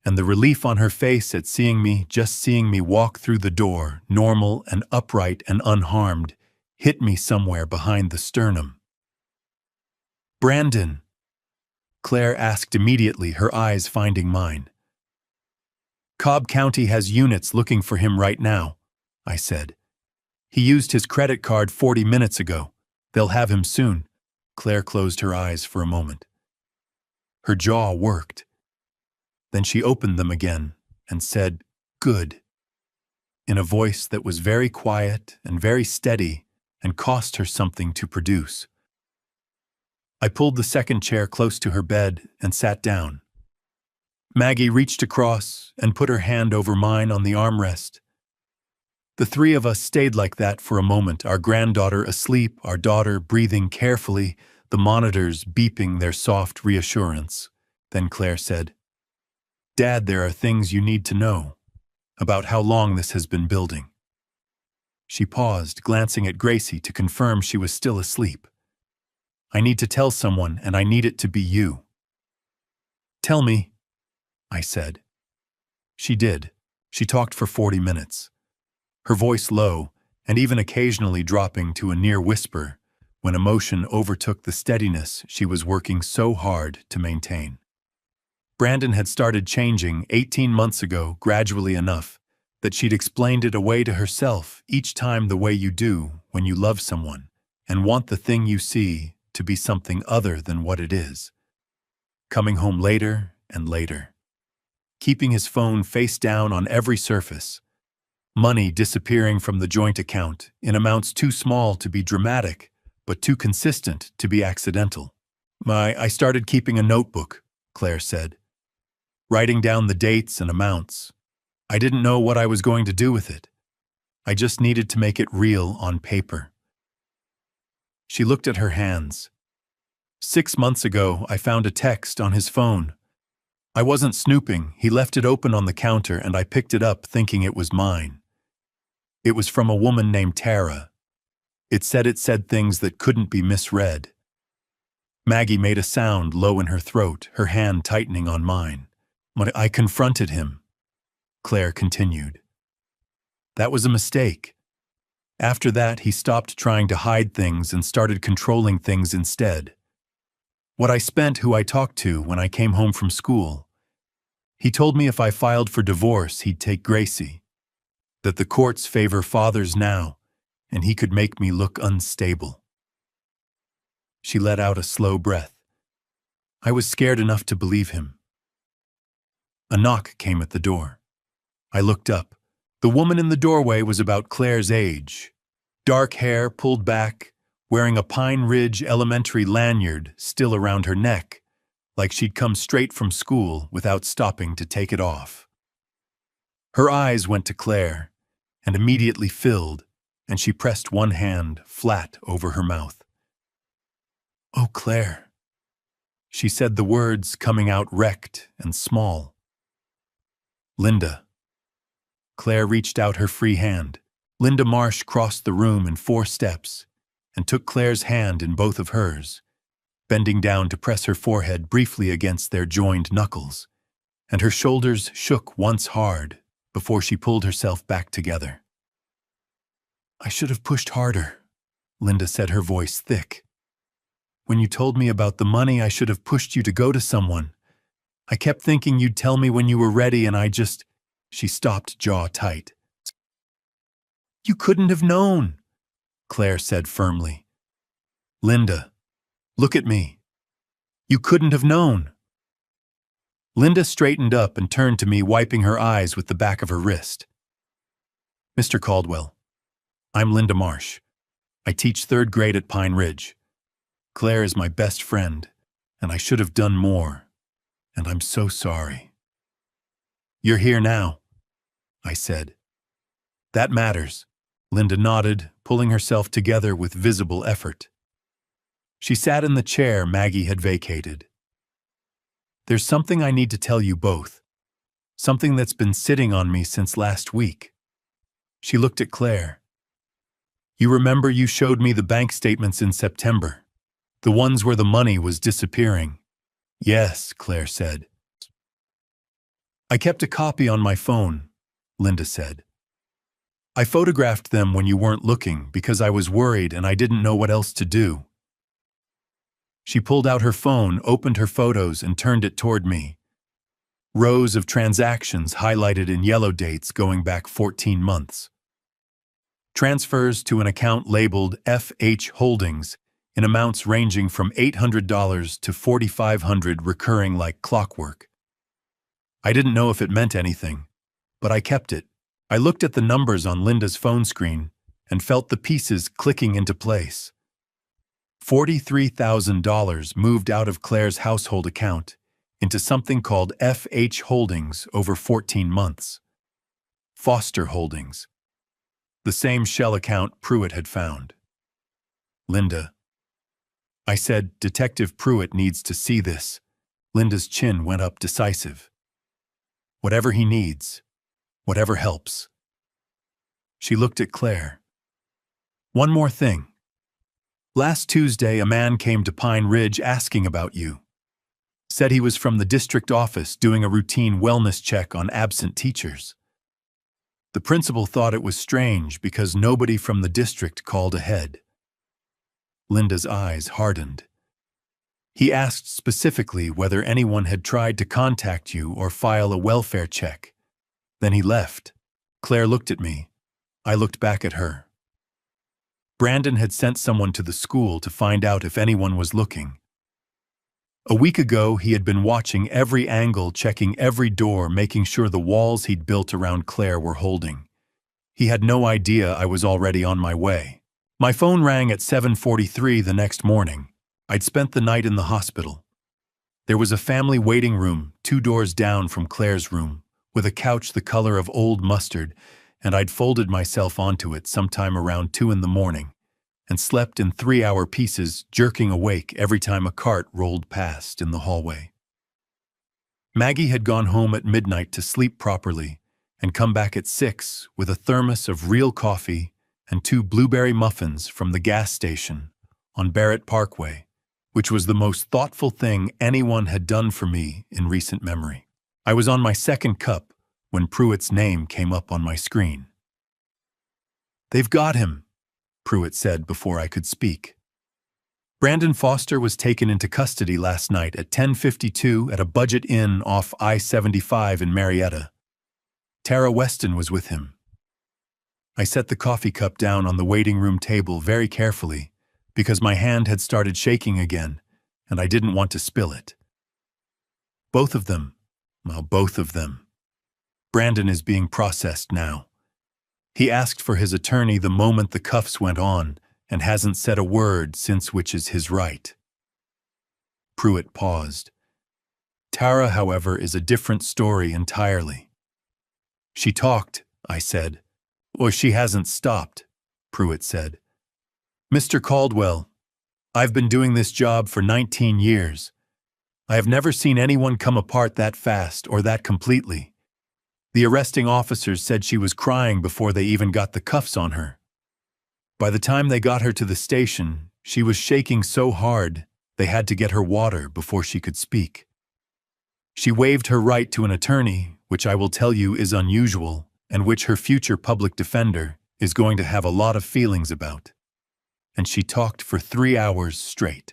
and the relief on her face at just seeing me walk through the door, normal and upright and unharmed, hit me somewhere behind the sternum. "Brandon?" Claire asked immediately, her eyes finding mine. "Cobb County has units looking for him right now," I said. "He used his credit card 40 minutes ago. They'll have him soon." Claire closed her eyes for a moment. Her jaw worked. Then she opened them again and said, "Good," in a voice that was very quiet and very steady and cost her something to produce. I pulled the second chair close to her bed and sat down. Maggie reached across and put her hand over mine on the armrest. The 3 of us stayed like that for a moment, our granddaughter asleep, our daughter breathing carefully, the monitors beeping their soft reassurance. Then Claire said, "Dad, there are things you need to know about how long this has been building." She paused, glancing at Gracie to confirm she was still asleep. "I need to tell someone, and I need it to be you." "Tell me," I said. She did. She talked for 40 minutes. Her voice low, and even occasionally dropping to a near whisper when emotion overtook the steadiness she was working so hard to maintain. Brandon had started changing 18 months ago, gradually enough that she'd explained it away to herself each time the way you do when you love someone and want the thing you see to be something other than what it is. Coming home later and later. Keeping his phone face down on every surface. Money disappearing from the joint account in amounts too small to be dramatic, but too consistent to be accidental. I started keeping a notebook," Claire said. "Writing down the dates and amounts. I didn't know what I was going to do with it. I just needed to make it real on paper." She looked at her hands. 6 months ago, I found a text on his phone. I wasn't snooping, he left it open on the counter and I picked it up thinking it was mine. It was from a woman named Tara. It said things that couldn't be misread. Maggie made a sound low in her throat, her hand tightening on mine. "I confronted him," Claire continued. "That was a mistake. After that, he stopped trying to hide things and started controlling things instead. What I spent who I talked to when I came home from school. He told me if I filed for divorce, he'd take Gracie. That the courts favor fathers now, and he could make me look unstable." She let out a slow breath. I was scared enough to believe him. A knock came at the door. I looked up. The woman in the doorway was about Claire's age. Dark hair pulled back, wearing a Pine Ridge Elementary lanyard still around her neck, like she'd come straight from school without stopping to take it off. Her eyes went to Claire, and immediately filled, and she pressed one hand flat over her mouth. "Oh, Claire." She said the words coming out wrecked and small. Linda. Claire reached out her free hand. Linda Marsh crossed the room in 4 steps and took Claire's hand in both of hers, bending down to press her forehead briefly against their joined knuckles, and her shoulders shook once hard before she pulled herself back together. "I should have pushed harder," Linda said, her voice thick. "When you told me about the money, I should have pushed you to go to someone. I kept thinking you'd tell me when you were ready, and I just—" She stopped, jaw tight. "You couldn't have known," Claire said firmly. "Linda, look at me. You couldn't have known." Linda straightened up and turned to me, wiping her eyes with the back of her wrist. "Mr. Caldwell, I'm Linda Marsh. I teach 3rd grade at Pine Ridge. Claire is my best friend, and I should have done more, and I'm so sorry." "You're here now," I said. "That matters." Linda nodded, pulling herself together with visible effort. She sat in the chair Maggie had vacated. "There's something I need to tell you both. Something that's been sitting on me since last week." She looked at Claire. "You remember you showed me the bank statements in September, the ones where the money was disappearing?" "Yes," Claire said. "I kept a copy on my phone," Linda said. "I photographed them when you weren't looking because I was worried and I didn't know what else to do." She pulled out her phone, opened her photos, and turned it toward me. Rows of transactions highlighted in yellow dates going back 14 months. Transfers to an account labeled FH Holdings in amounts ranging from $800 to $4,500, recurring like clockwork. I didn't know if it meant anything, but I kept it. I looked at the numbers on Linda's phone screen and felt the pieces clicking into place. $43,000 moved out of Claire's household account into something called FH Holdings over 14 months. Foster Holdings. The same shell account Pruitt had found. "Linda," I said, "Detective Pruitt needs to see this." Linda's chin went up, decisive. "Whatever he needs. Whatever helps." She looked at Claire. "One more thing. Last Tuesday, a man came to Pine Ridge asking about you. Said he was from the district office doing a routine wellness check on absent teachers. The principal thought it was strange because nobody from the district called ahead." Linda's eyes hardened. "He asked specifically whether anyone had tried to contact you or file a welfare check. Then he left." Claire looked at me. I looked back at her. Brandon had sent someone to the school to find out if anyone was looking. A week ago, he had been watching every angle, checking every door, making sure the walls he'd built around Claire were holding. He had no idea I was already on my way. My phone rang at 7:43 the next morning. I'd spent the night in the hospital. There was a family waiting room 2 doors down from Claire's room, with a couch the color of old mustard, and I'd folded myself onto it sometime around 2 in the morning and slept in 3-hour pieces, jerking awake every time a cart rolled past in the hallway. Maggie had gone home at midnight to sleep properly and come back at 6 with a thermos of real coffee and 2 blueberry muffins from the gas station on Barrett Parkway, which was the most thoughtful thing anyone had done for me in recent memory. I was on my 2nd cup when Pruitt's name came up on my screen. "They've got him," Pruitt said before I could speak. "Brandon Foster was taken into custody last night at 10:52 at a budget inn off I-75 in Marietta. Tara Weston was with him." I set the coffee cup down on the waiting room table very carefully because my hand had started shaking again and I didn't want to spill it. "Both of them. Well, both of them. Brandon is being processed now. He asked for his attorney the moment the cuffs went on and hasn't said a word since, which is his right." Pruitt paused. "Tara, however, is a different story entirely." "She talked," I said. "Or she hasn't stopped," Pruitt said. "Mr. Caldwell, I've been doing this job for 19 years. I have never seen anyone come apart that fast or that completely. The arresting officers said she was crying before they even got the cuffs on her. By the time they got her to the station, she was shaking so hard they had to get her water before she could speak. She waived her right to an attorney, which I will tell you is unusual, and which her future public defender is going to have a lot of feelings about. And she talked for 3 hours straight.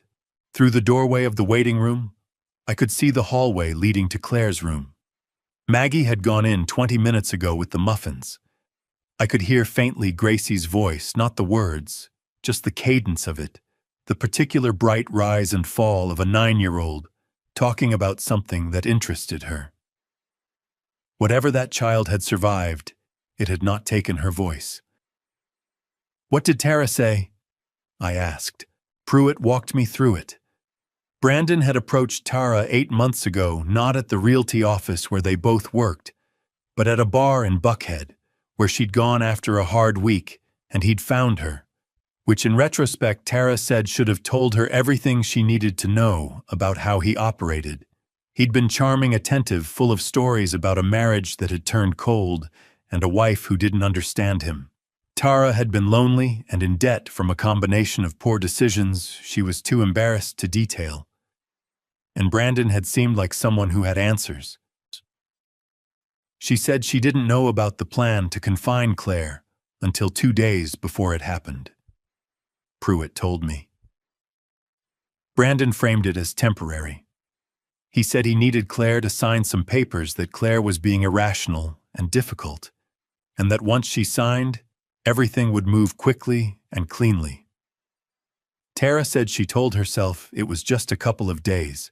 Through the doorway of the waiting room, I could see the hallway leading to Claire's room. Maggie had gone in 20 minutes ago with the muffins. I could hear faintly Gracie's voice, not the words, just the cadence of it, the particular bright rise and fall of a 9-year-old talking about something that interested her. Whatever that child had survived, it had not taken her voice. "What did Tara say?" I asked. Pruitt walked me through it. Brandon had approached Tara 8 months ago, not at the realty office where they both worked, but at a bar in Buckhead, where she'd gone after a hard week, and he'd found her, which in retrospect Tara said should have told her everything she needed to know about how he operated. He'd been charming, attentive, full of stories about a marriage that had turned cold and a wife who didn't understand him. Tara had been lonely and in debt from a combination of poor decisions she was too embarrassed to detail. And Brandon had seemed like someone who had answers. She said she didn't know about the plan to confine Claire until 2 days before it happened. Pruitt told me. Brandon framed it as temporary. He said he needed Claire to sign some papers that Claire was being irrational and difficult, and that once she signed, everything would move quickly and cleanly. Tara said she told herself it was just a couple of days.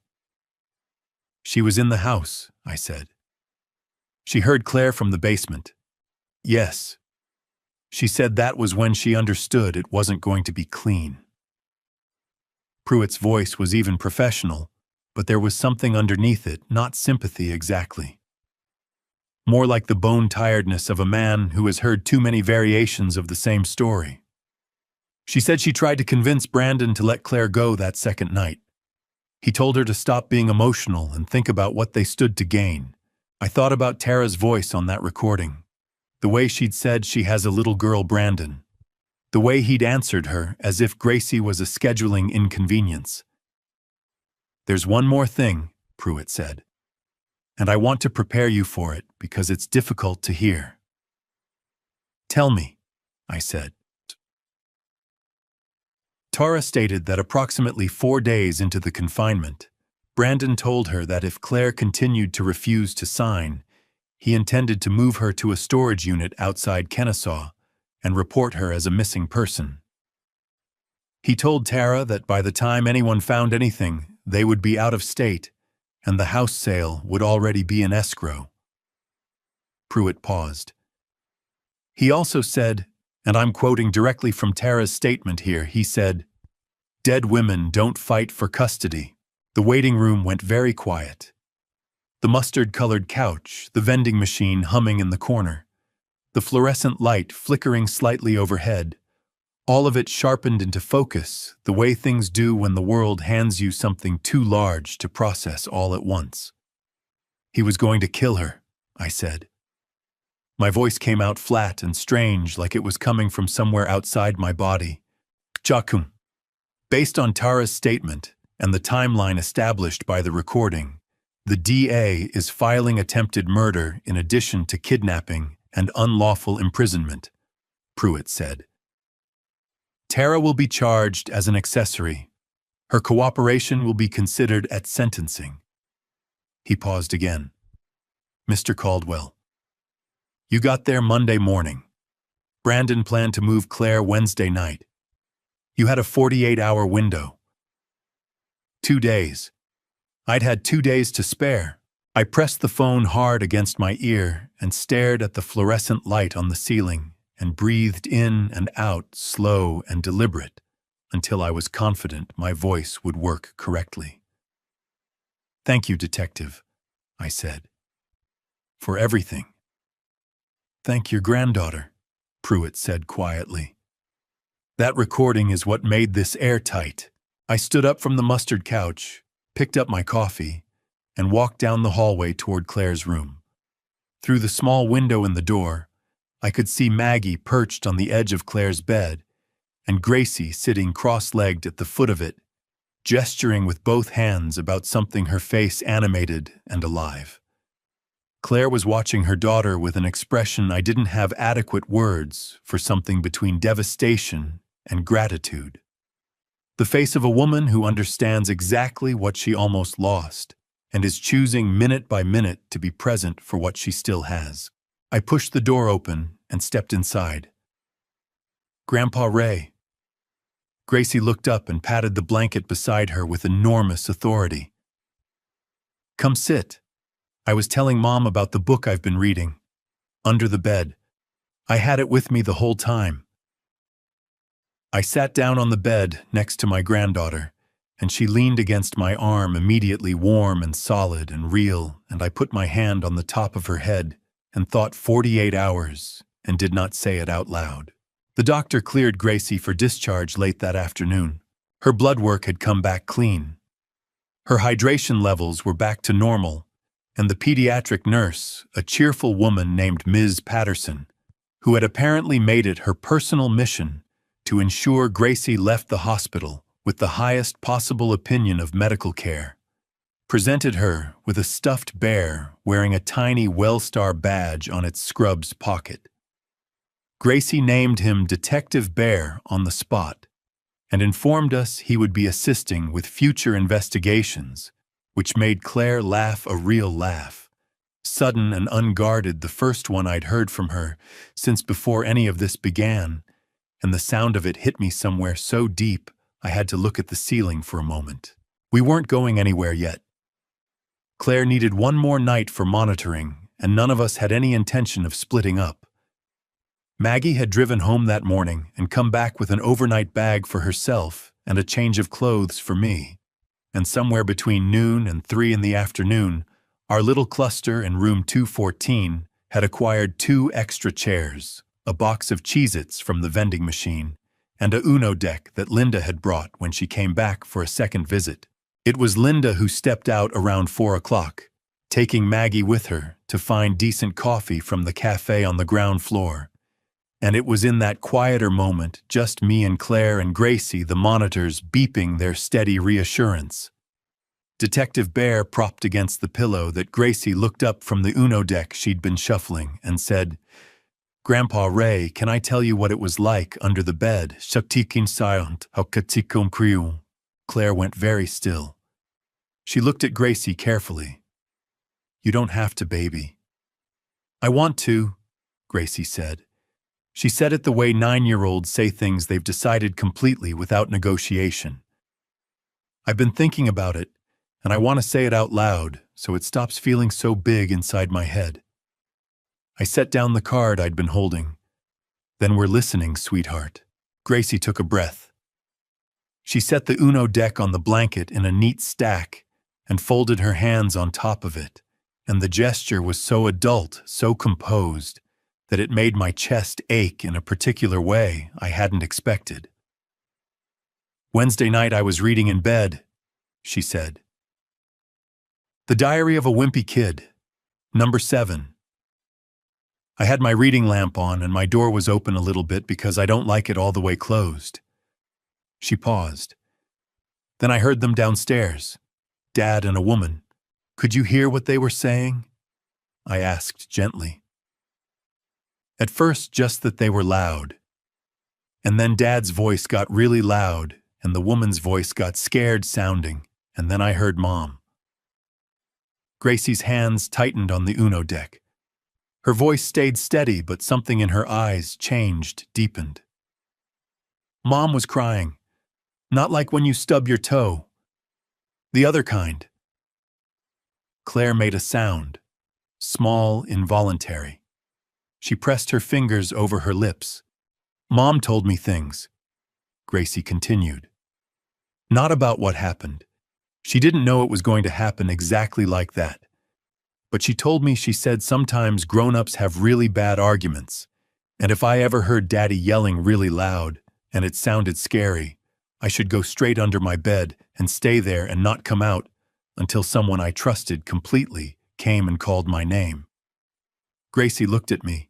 "She was in the house," I said. "She heard Claire from the basement." "Yes." She said that was when she understood it wasn't going to be clean. Pruitt's voice was even professional, but there was something underneath it, not sympathy exactly. More like the bone-tiredness of a man who has heard too many variations of the same story. She said she tried to convince Brandon to let Claire go that second night. He told her to stop being emotional and think about what they stood to gain. I thought about Tara's voice on that recording. The way she'd said she has a little girl, Brandon. The way he'd answered her as if Gracie was a scheduling inconvenience. "There's one more thing," Pruitt said. "And I want to prepare you for it because it's difficult to hear." "Tell me," I said. Tara stated that approximately 4 days into the confinement, Brandon told her that if Claire continued to refuse to sign, he intended to move her to a storage unit outside Kennesaw and report her as a missing person. He told Tara that by the time anyone found anything, they would be out of state, and the house sale would already be in escrow. Pruitt paused. He also said, and I'm quoting directly from Tara's statement here, he said, "Dead women don't fight for custody." The waiting room went very quiet. The mustard-colored couch, the vending machine humming in the corner, the fluorescent light flickering slightly overhead, all of it sharpened into focus, the way things do when the world hands you something too large to process all at once. "He was going to kill her," I said. My voice came out flat and strange, like it was coming from somewhere outside my body. "Jakum." Based on Tara's statement and the timeline established by the recording, the DA is filing attempted murder in addition to kidnapping and unlawful imprisonment, Pruitt said. Tara will be charged as an accessory. Her cooperation will be considered at sentencing. He paused again. "Mr. Caldwell, you got there Monday morning. Brandon planned to move Claire Wednesday night. You had a 48-hour window. 2 days. I'd had 2 days to spare. I pressed the phone hard against my ear and stared at the fluorescent light on the ceiling and breathed in and out, slow and deliberate, until I was confident my voice would work correctly. "Thank you, Detective," I said, "for everything." "Thank your granddaughter," Pruitt said quietly. "That recording is what made this airtight." I stood up from the mustard couch, picked up my coffee, and walked down the hallway toward Claire's room. Through the small window in the door, I could see Maggie perched on the edge of Claire's bed, and Gracie sitting cross-legged at the foot of it, gesturing with both hands about something, her face animated and alive. Claire was watching her daughter with an expression I didn't have adequate words for, something between devastation and gratitude. The face of a woman who understands exactly what she almost lost and is choosing minute by minute to be present for what she still has. I pushed the door open and stepped inside. "Grandpa Ray." Gracie looked up and patted the blanket beside her with enormous authority. "Come sit. I was telling Mom about the book I've been reading. Under the bed. I had it with me the whole time." I sat down on the bed next to my granddaughter, and she leaned against my arm, immediately warm and solid and real, and I put my hand on the top of her head and thought 48 hours and did not say it out loud. The doctor cleared Gracie for discharge late that afternoon. Her blood work had come back clean. Her hydration levels were back to normal, and the pediatric nurse, a cheerful woman named Ms. Patterson, who had apparently made it her personal mission to ensure Gracie left the hospital with the highest possible opinion of medical care, presented her with a stuffed bear wearing a tiny Wellstar badge on its scrub's pocket. Gracie named him Detective Bear on the spot and informed us he would be assisting with future investigations, which made Claire laugh a real laugh. Sudden and unguarded, the first one I'd heard from her since before any of this began, and the sound of it hit me somewhere so deep I had to look at the ceiling for a moment. We weren't going anywhere yet. Claire needed one more night for monitoring, and none of us had any intention of splitting up. Maggie had driven home that morning and come back with an overnight bag for herself and a change of clothes for me. And somewhere between noon and 3 in the afternoon, our little cluster in room 214 had acquired 2 extra chairs, a box of Cheez-Its from the vending machine, and a Uno deck that Linda had brought when she came back for a second visit. It was Linda who stepped out around 4 o'clock, taking Maggie with her to find decent coffee from the cafe on the ground floor. And it was in that quieter moment, just me and Claire and Gracie, the monitors beeping their steady reassurance. Detective Bear propped against the pillow, that Gracie looked up from the Uno deck she'd been shuffling and said, "Grandpa Ray, can I tell you what it was like under the bed?" Claire went very still. She looked at Gracie carefully. "You don't have to, baby." "I want to," Gracie said. She said it the way 9-year-olds say things they've decided completely without negotiation. "I've been thinking about it, and I want to say it out loud so it stops feeling so big inside my head." I set down the card I'd been holding. "Then we're listening, sweetheart." Gracie took a breath. She set the Uno deck on the blanket in a neat stack and folded her hands on top of it, and the gesture was so adult, so composed, that it made my chest ache in a particular way I hadn't expected. "Wednesday night I was reading in bed," she said. "The Diary of a Wimpy Kid, number 7. I had my reading lamp on and my door was open a little bit because I don't like it all the way closed." She paused. "Then I heard them downstairs, Dad and a woman. Could you hear what they were saying?" I asked gently. "At first, just that they were loud. And then Dad's voice got really loud, and the woman's voice got scared sounding, and then I heard Mom." Gracie's hands tightened on the Uno deck. Her voice stayed steady, but something in her eyes changed, deepened. "Mom was crying. Not like when you stub your toe. The other kind." Claire made a sound, small, involuntary. She pressed her fingers over her lips. "Mom told me things," Gracie continued. "Not about what happened. She didn't know it was going to happen exactly like that. But she told me, she said sometimes grown-ups have really bad arguments, and if I ever heard Daddy yelling really loud, and it sounded scary, I should go straight under my bed and stay there and not come out until someone I trusted completely came and called my name. Gracie looked at me.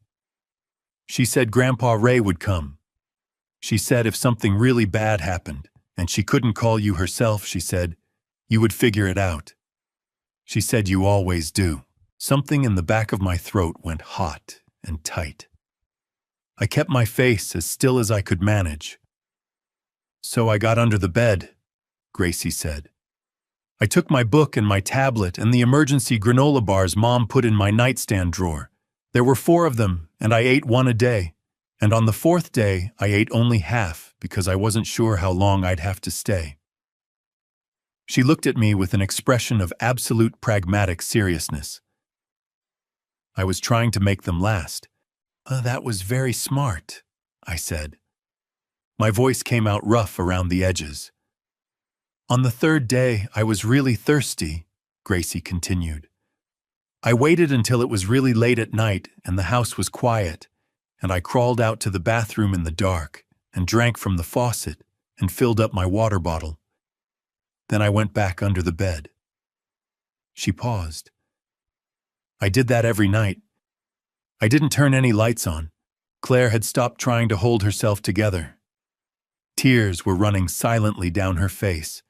She said Grandpa Ray would come. She said if something really bad happened, and she couldn't call you herself, she said, you would figure it out. She said you always do. Something in the back of my throat went hot and tight. I kept my face as still as I could manage. So I got under the bed, Gracie said. I took my book and my tablet and the emergency granola bars Mom put in my nightstand drawer. There were 4 of them, and I ate 1 a day. And on the 4th day, I ate only half because I wasn't sure how long I'd have to stay. She looked at me with an expression of absolute pragmatic seriousness. I was trying to make them last. That was very smart, I said. My voice came out rough around the edges. On the 3rd day, I was really thirsty, Gracie continued. I waited until it was really late at night and the house was quiet, and I crawled out to the bathroom in the dark and drank from the faucet and filled up my water bottle. Then I went back under the bed. She paused. I did that every night. I didn't turn any lights on. Claire had stopped trying to hold herself together. Tears were running silently down her face,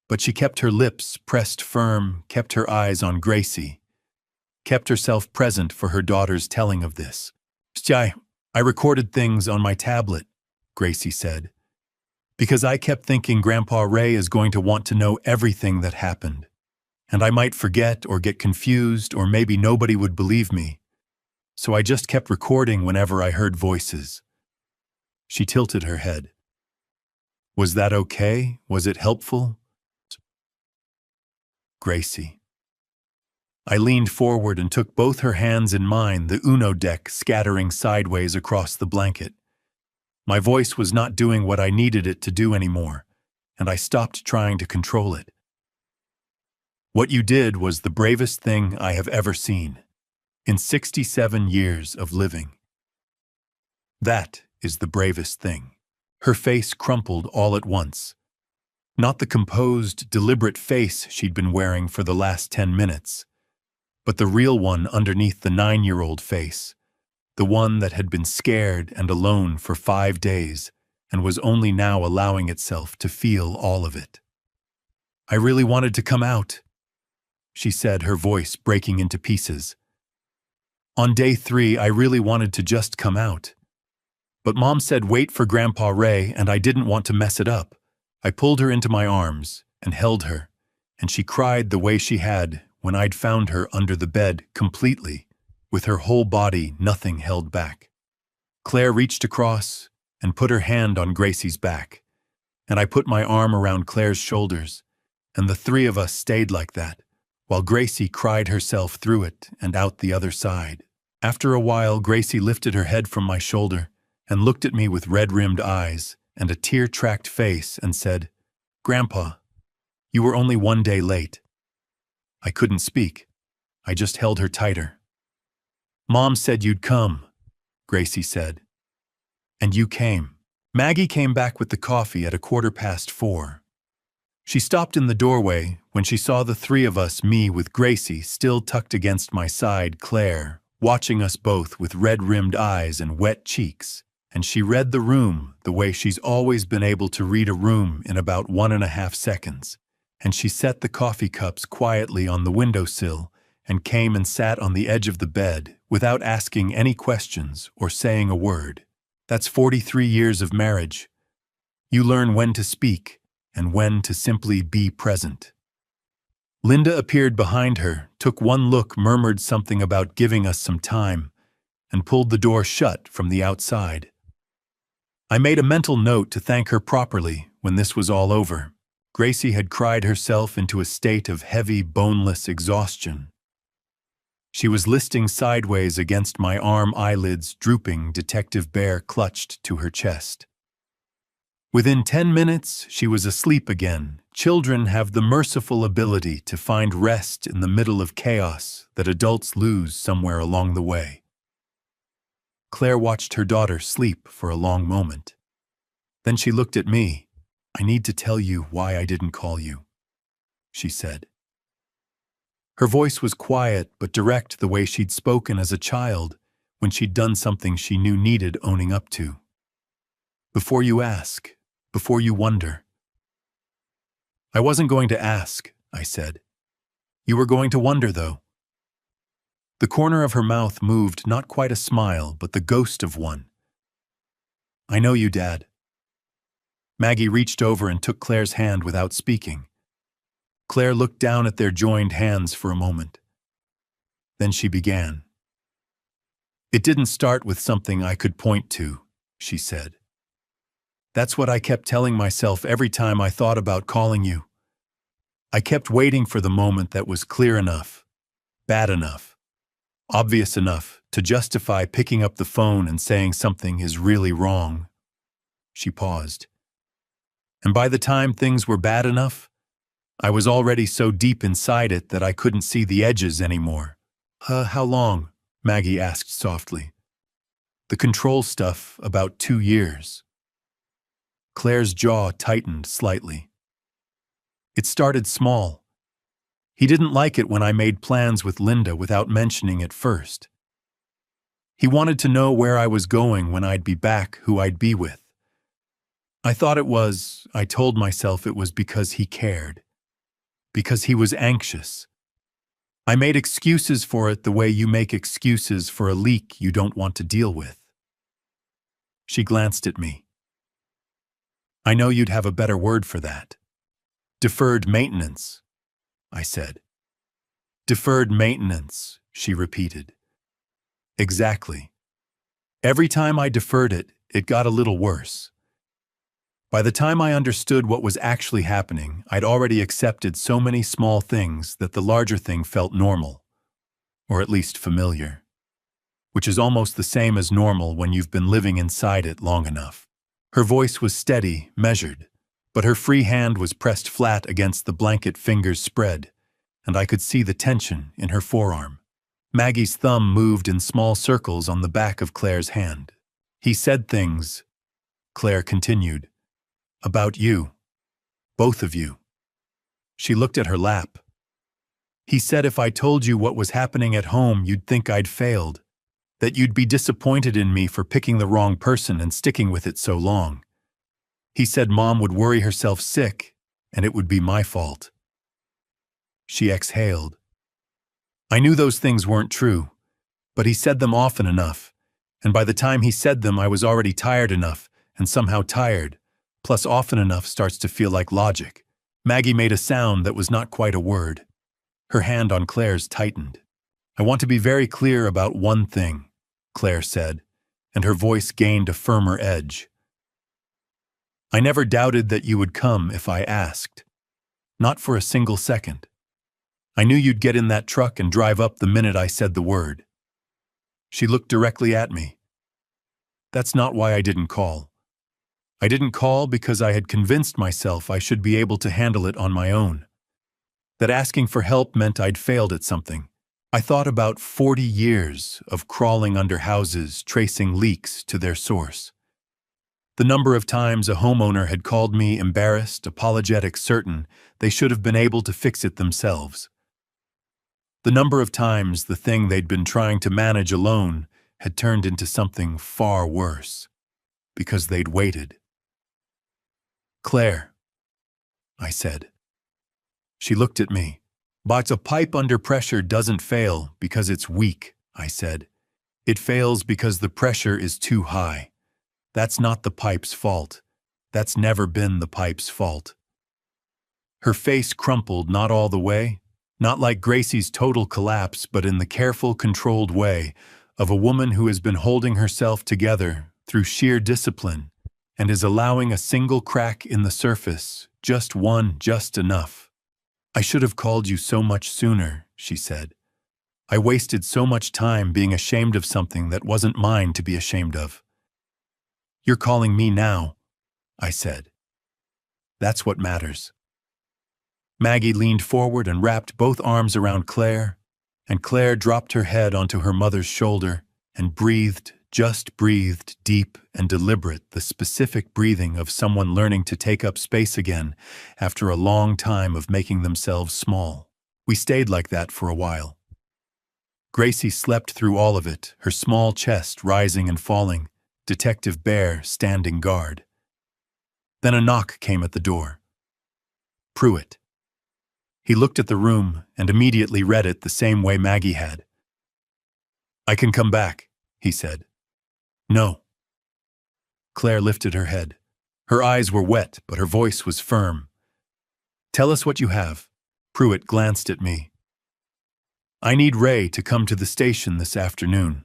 but she kept her lips pressed firm, kept her eyes on Gracie, kept herself present for her daughter's telling of this. I recorded things on my tablet, Gracie said, because I kept thinking Grandpa Ray is going to want to know everything that happened, and I might forget or get confused or maybe nobody would believe me. So I just kept recording whenever I heard voices. She tilted her head. Was that okay? Was it helpful? Gracie. I leaned forward and took both her hands in mine, the Uno deck scattering sideways across the blanket. My voice was not doing what I needed it to do anymore, and I stopped trying to control it. What you did was the bravest thing I have ever seen, in 67 years of living. That is the bravest thing. Her face crumpled all at once. Not the composed, deliberate face she'd been wearing for the last 10 minutes, but the real one underneath the 9-year-old face, the one that had been scared and alone for 5 days and was only now allowing itself to feel all of it. I really wanted to come out, she said, her voice breaking into pieces. On day 3, I really wanted to just come out. But Mom said wait for Grandpa Ray, and I didn't want to mess it up. I pulled her into my arms and held her, and she cried the way she had when I'd found her under the bed completely, with her whole body, nothing held back. Claire reached across and put her hand on Gracie's back, and I put my arm around Claire's shoulders, and the 3 of us stayed like that, while Gracie cried herself through it and out the other side. After a while, Gracie lifted her head from my shoulder and looked at me with red-rimmed eyes and a tear-tracked face and said, "Grandpa, you were only 1 day late." I couldn't speak. I just held her tighter. "Mom said you'd come," Gracie said. "And you came." Maggie came back with the coffee at 4:15. She stopped in the doorway when she saw the 3 of us, me with Gracie still tucked against my side, Claire, watching us both with red-rimmed eyes and wet cheeks, and she read the room the way she's always been able to read a room in about 1.5 seconds, and she set the coffee cups quietly on the windowsill and came and sat on the edge of the bed without asking any questions or saying a word. That's 43 years of marriage. You learn when to speak and when to simply be present. Linda appeared behind her, took one look, murmured something about giving us some time, and pulled the door shut from the outside. I made a mental note to thank her properly when this was all over. Gracie had cried herself into a state of heavy, boneless exhaustion. She was listing sideways against my arm, eyelids drooping, Detective Bear clutched to her chest. Within 10 minutes, she was asleep again. Children have the merciful ability to find rest in the middle of chaos that adults lose somewhere along the way. Claire watched her daughter sleep for a long moment. Then she looked at me. "I need to tell you why I didn't call you," she said. Her voice was quiet but direct, the way she'd spoken as a child when she'd done something she knew needed owning up to. Before you ask, before you wonder. I wasn't going to ask, I said. You were going to wonder, though. The corner of her mouth moved, not quite a smile, but the ghost of one. I know you, Dad. Maggie reached over and took Claire's hand without speaking. Claire looked down at their joined hands for a moment. Then she began. It didn't start with something I could point to, she said. That's what I kept telling myself every time I thought about calling you. I kept waiting for the moment that was clear enough, bad enough, obvious enough to justify picking up the phone and saying something is really wrong. She paused. And by the time things were bad enough, I was already so deep inside it that I couldn't see the edges anymore. How long? Maggie asked softly. The control stuff, about 2 years. Claire's jaw tightened slightly. It started small. He didn't like it when I made plans with Linda without mentioning it first. He wanted to know where I was going when I'd be back, who I'd be with. I told myself it was because he cared. Because he was anxious. I made excuses for it the way you make excuses for a leak you don't want to deal with. She glanced at me. I know you'd have a better word for that. Deferred maintenance, I said. Deferred maintenance, she repeated. Exactly. Every time I deferred it, it got a little worse. By the time I understood what was actually happening, I'd already accepted so many small things that the larger thing felt normal, or at least familiar, which is almost the same as normal when you've been living inside it long enough. Her voice was steady, measured, but her free hand was pressed flat against the blanket fingers spread, and I could see the tension in her forearm. Maggie's thumb moved in small circles on the back of Claire's hand. He said things, Claire continued, about you. Both of you. She looked at her lap. He said if I told you what was happening at home, you'd think I'd failed, that you'd be disappointed in me for picking the wrong person and sticking with it so long. He said Mom would worry herself sick, and it would be my fault. She exhaled. I knew those things weren't true, but he said them often enough, and by the time he said them I was already tired enough, and somehow tired, plus often enough starts to feel like logic. Maggie made a sound that was not quite a word. Her hand on Claire's tightened. I want to be very clear about one thing, Claire said, and her voice gained a firmer edge. I never doubted that you would come if I asked. Not for a single second. I knew you'd get in that truck and drive up the minute I said the word. She looked directly at me. That's not why I didn't call. I didn't call because I had convinced myself I should be able to handle it on my own. That asking for help meant I'd failed at something. I thought about 40 years of crawling under houses, tracing leaks to their source. The number of times a homeowner had called me embarrassed, apologetic, certain they should have been able to fix it themselves. The number of times the thing they'd been trying to manage alone had turned into something far worse, because they'd waited. Claire, I said. She looked at me. But a pipe under pressure doesn't fail because it's weak, I said. It fails because the pressure is too high. That's not the pipe's fault. That's never been the pipe's fault. Her face crumpled, not all the way, not like Gracie's total collapse, but in the careful, controlled way of a woman who has been holding herself together through sheer discipline and is allowing a single crack in the surface, just one, just enough. I should have called you so much sooner, she said. I wasted so much time being ashamed of something that wasn't mine to be ashamed of. You're calling me now, I said. That's what matters. Maggie leaned forward and wrapped both arms around Claire, and Claire dropped her head onto her mother's shoulder and breathed, just breathed, deep and deliberate, the specific breathing of someone learning to take up space again after a long time of making themselves small. We stayed like that for a while. Gracie slept through all of it, her small chest rising and falling, Detective Bear standing guard. Then a knock came at the door. Pruitt. He looked at the room and immediately read it the same way Maggie had. "I can come back," he said. "No." Claire lifted her head. Her eyes were wet, but her voice was firm. "Tell us what you have." Pruitt glanced at me. "I need Ray to come to the station this afternoon.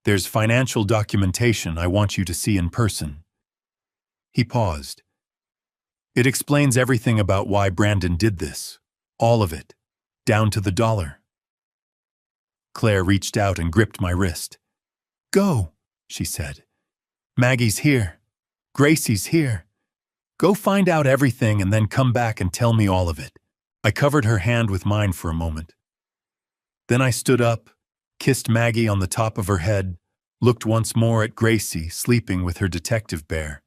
There's financial documentation I want you to see in person." He paused. "It explains everything about why Brandon did this. All of it. Down to the dollar." Claire reached out and gripped my wrist. "Go," she said. "Maggie's here. Gracie's here. Go find out everything and then come back and tell me all of it." I covered her hand with mine for a moment. Then I stood up, kissed Maggie on the top of her head, looked once more at Gracie sleeping with her Detective Bear,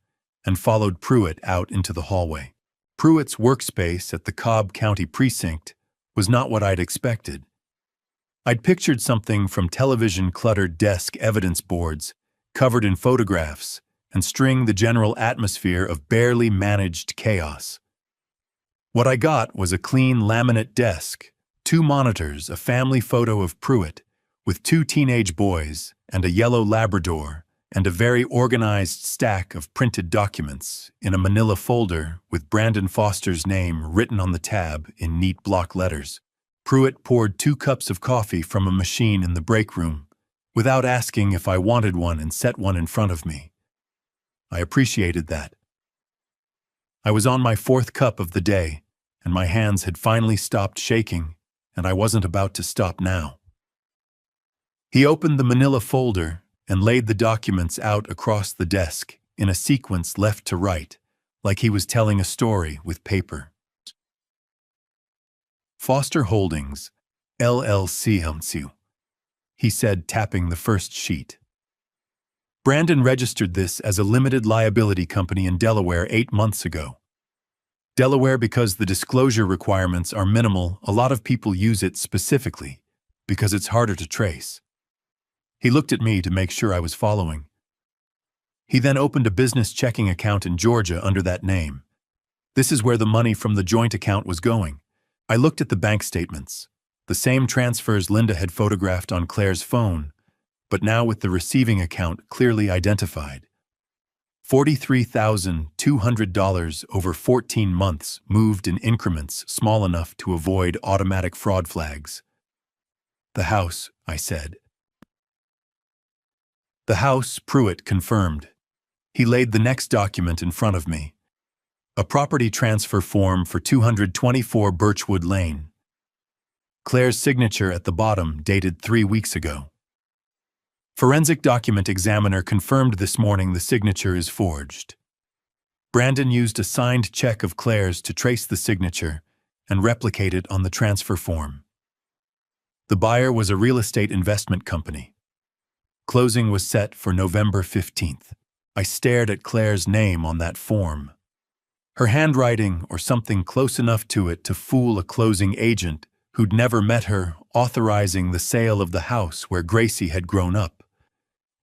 and followed Pruitt out into the hallway. Pruitt's workspace at the Cobb County Precinct was not what I'd expected. I'd pictured something from television-cluttered desk evidence boards, covered in photographs, and string the general atmosphere of barely managed chaos. What I got was a clean laminate desk, 2 monitors, a family photo of Pruitt, with 2 teenage boys, and a yellow Labrador, and a very organized stack of printed documents in a manila folder with Brandon Foster's name written on the tab in neat block letters. Pruitt poured 2 cups of coffee from a machine in the break room, without asking if I wanted one, and set one in front of me. I appreciated that. I was on my 4th cup of the day, and my hands had finally stopped shaking, and I wasn't about to stop now. He opened the manila folder and laid the documents out across the desk in a sequence left to right, like he was telling a story with paper. "Foster Holdings, LLC," he said, tapping the first sheet. "Brandon registered this as a limited liability company in Delaware 8 months ago. Delaware, because the disclosure requirements are minimal, a lot of people use it specifically because it's harder to trace." He looked at me to make sure I was following. He then opened a business checking account in Georgia under that name. This is where the money from the joint account was going. I looked at the bank statements, the same transfers Linda had photographed on Claire's phone, but now with the receiving account clearly identified. $43,200 over 14 months, moved in increments small enough to avoid automatic fraud flags. "The house," I said. "The house," Pruitt confirmed. He laid the next document in front of me. A property transfer form for 224 Birchwood Lane. Claire's signature at the bottom, dated 3 weeks ago. Forensic document examiner confirmed this morning the signature is forged. Brandon used a signed check of Claire's to trace the signature and replicate it on the transfer form. The buyer was a real estate investment company. Closing was set for November 15th. I stared at Claire's name on that form. Her handwriting, or something close enough to it to fool a closing agent who'd never met her, authorizing the sale of the house where Gracie had grown up,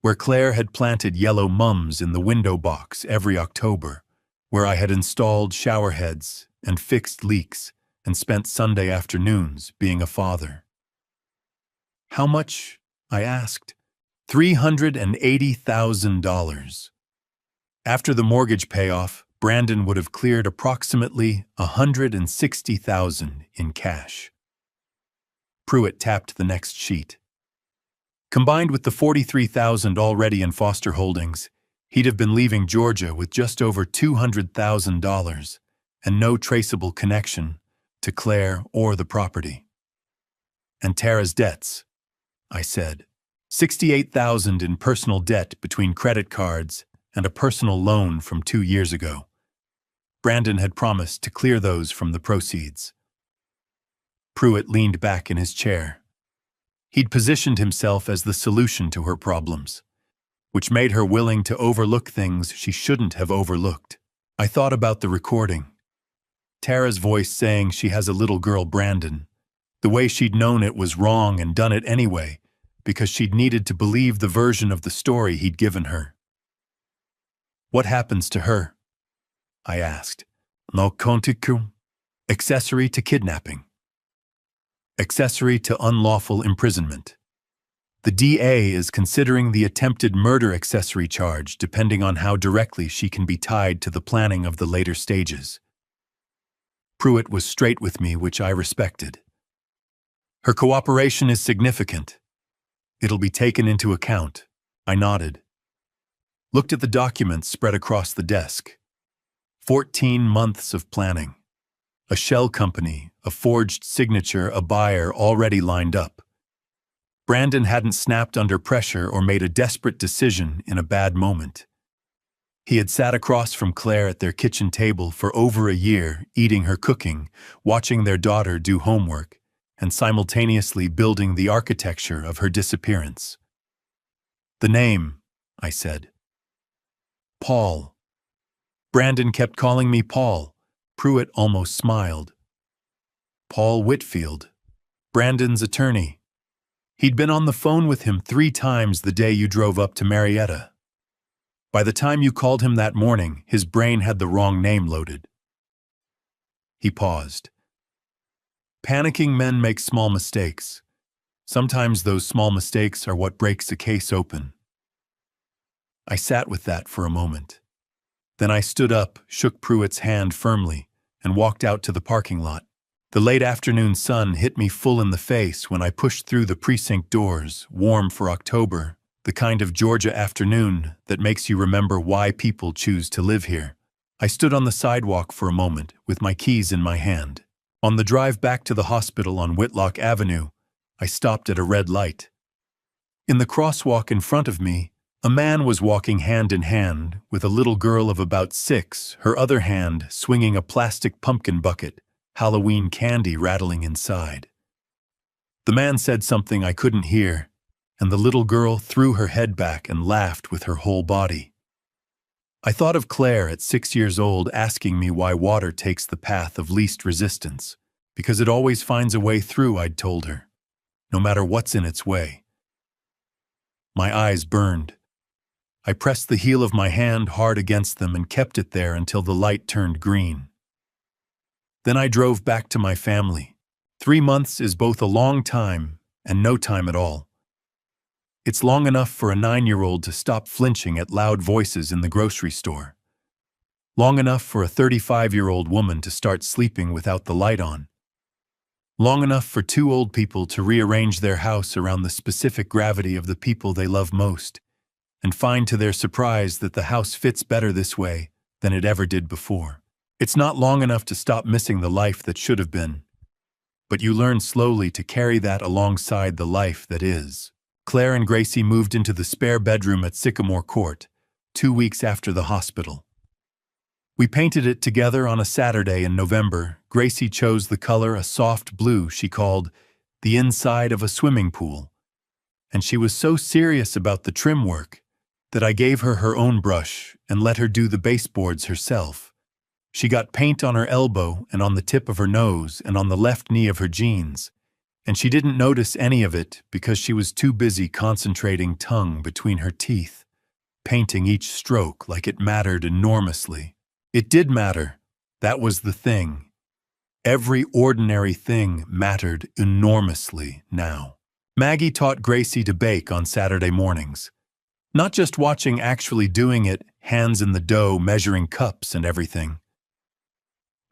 where Claire had planted yellow mums in the window box every October, where I had installed shower heads and fixed leaks and spent Sunday afternoons being a father. "How much?" I asked. $380,000. After the mortgage payoff, Brandon would have cleared approximately $160,000 in cash. Pruitt tapped the next sheet. Combined with the $43,000 already in Foster Holdings, he'd have been leaving Georgia with just over $200,000 and no traceable connection to Claire or the property. "And Tara's debts," I said. $68,000 in personal debt between credit cards and a personal loan from 2 years ago. Brandon had promised to clear those from the proceeds. Pruitt leaned back in his chair. He'd positioned himself as the solution to her problems, which made her willing to overlook things she shouldn't have overlooked. I thought about the recording. Tara's voice saying she has a little girl, Brandon, The way she'd known it was wrong and done it anyway, because she'd needed to believe the version of the story he'd given her. "What happens to her?" I asked. "No conticum. Accessory to kidnapping. Accessory to unlawful imprisonment. The DA is considering the attempted murder accessory charge depending on how directly she can be tied to the planning of the later stages." Pruitt was straight with me, which I respected. "Her cooperation is significant. It'll be taken into account." I nodded. Looked at the documents spread across the desk. 14 months of planning. A shell company, a forged signature, a buyer already lined up. Brandon hadn't snapped under pressure or made a desperate decision in a bad moment. He had sat across from Claire at their kitchen table for over a year, eating her cooking, watching their daughter do homework, and simultaneously building the architecture of her disappearance. "The name," I said. "Paul." Brandon kept calling me Paul. Pruitt almost smiled. "Paul Whitfield, Brandon's attorney. He'd been on the phone with him 3 times the day you drove up to Marietta. By the time you called him that morning, his brain had the wrong name loaded." He paused. "Panicking men make small mistakes. Sometimes those small mistakes are what breaks a case open." I sat with that for a moment. Then I stood up, shook Pruitt's hand firmly, and walked out to the parking lot. The late afternoon sun hit me full in the face when I pushed through the precinct doors, warm for October, the kind of Georgia afternoon that makes you remember why people choose to live here. I stood on the sidewalk for a moment with my keys in my hand. On the drive back to the hospital on Whitlock Avenue, I stopped at a red light. In the crosswalk in front of me, a man was walking hand in hand with a little girl of about 6, her other hand swinging a plastic pumpkin bucket, Halloween candy rattling inside. The man said something I couldn't hear, and the little girl threw her head back and laughed with her whole body. I thought of Claire at 6 years old asking me why water takes the path of least resistance, because it always finds a way through, I'd told her, no matter what's in its way. My eyes burned. I pressed the heel of my hand hard against them and kept it there until the light turned green. Then I drove back to my family. 3 months is both a long time and no time at all. It's long enough for a 9-year-old to stop flinching at loud voices in the grocery store. Long enough for a 35-year-old woman to start sleeping without the light on. Long enough for 2 old people to rearrange their house around the specific gravity of the people they love most, and find to their surprise that the house fits better this way than it ever did before. It's not long enough to stop missing the life that should have been, but you learn slowly to carry that alongside the life that is. Claire and Gracie moved into the spare bedroom at Sycamore Court, 2 weeks after the hospital. We painted it together on a Saturday in November. Gracie chose the color a soft blue she called the inside of a swimming pool, and she was so serious about the trim work that I gave her her own brush and let her do the baseboards herself. She got paint on her elbow and on the tip of her nose and on the left knee of her jeans, and she didn't notice any of it because she was too busy concentrating tongue between her teeth, painting each stroke like it mattered enormously. It did matter. That was the thing. Every ordinary thing mattered enormously now. Maggie taught Gracie to bake on Saturday mornings. Not just watching, actually doing it, hands in the dough, measuring cups and everything.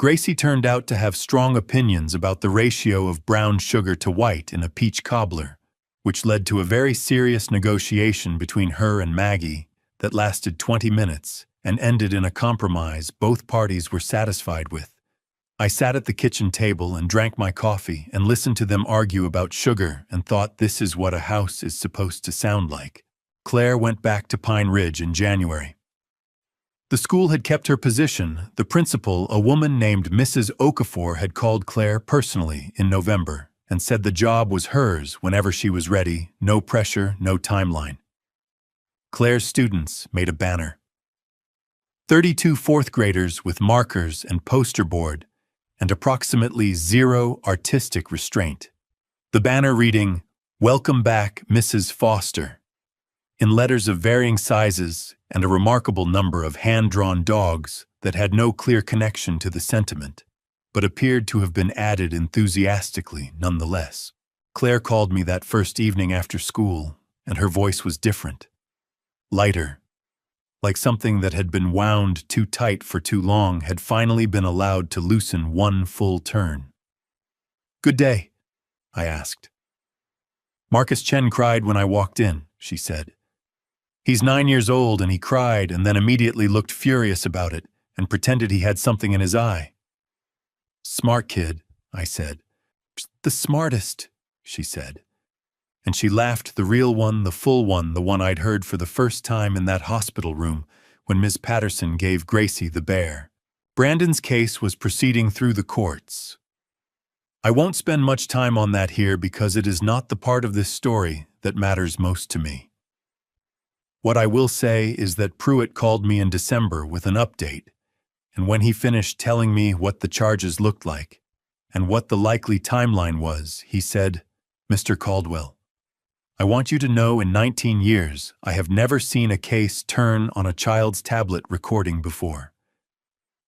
Gracie turned out to have strong opinions about the ratio of brown sugar to white in a peach cobbler, which led to a very serious negotiation between her and Maggie that lasted 20 minutes and ended in a compromise both parties were satisfied with. I sat at the kitchen table and drank my coffee and listened to them argue about sugar and thought, this is what a house is supposed to sound like. Claire went back to Pine Ridge in January. The school had kept her position. The principal, a woman named Mrs. Okafor, had called Claire personally in November and said the job was hers whenever she was ready, no pressure, no timeline. Claire's students made a banner. 32 fourth graders with markers and poster board, and approximately 0 artistic restraint. The banner reading, "Welcome back, Mrs. Foster," in letters of varying sizes and a remarkable number of hand-drawn dogs that had no clear connection to the sentiment, but appeared to have been added enthusiastically nonetheless. Claire called me that first evening after school, and her voice was different, lighter, like something that had been wound too tight for too long had finally been allowed to loosen one full turn. "Good day," I asked. "Marcus Chen cried when I walked in," she said. "He's 9 years old and he cried and then immediately looked furious about it and pretended he had something in his eye." "Smart kid," I said. "The smartest," she said. And she laughed, the real one, the full one, the one I'd heard for the first time in that hospital room when Ms. Patterson gave Gracie the bear. Brandon's case was proceeding through the courts. I won't spend much time on that here because it is not the part of this story that matters most to me. What I will say is that Pruitt called me in December with an update, and when he finished telling me what the charges looked like and what the likely timeline was, he said, "Mr. Caldwell, I want you to know in 19 years I have never seen a case turn on a child's tablet recording before.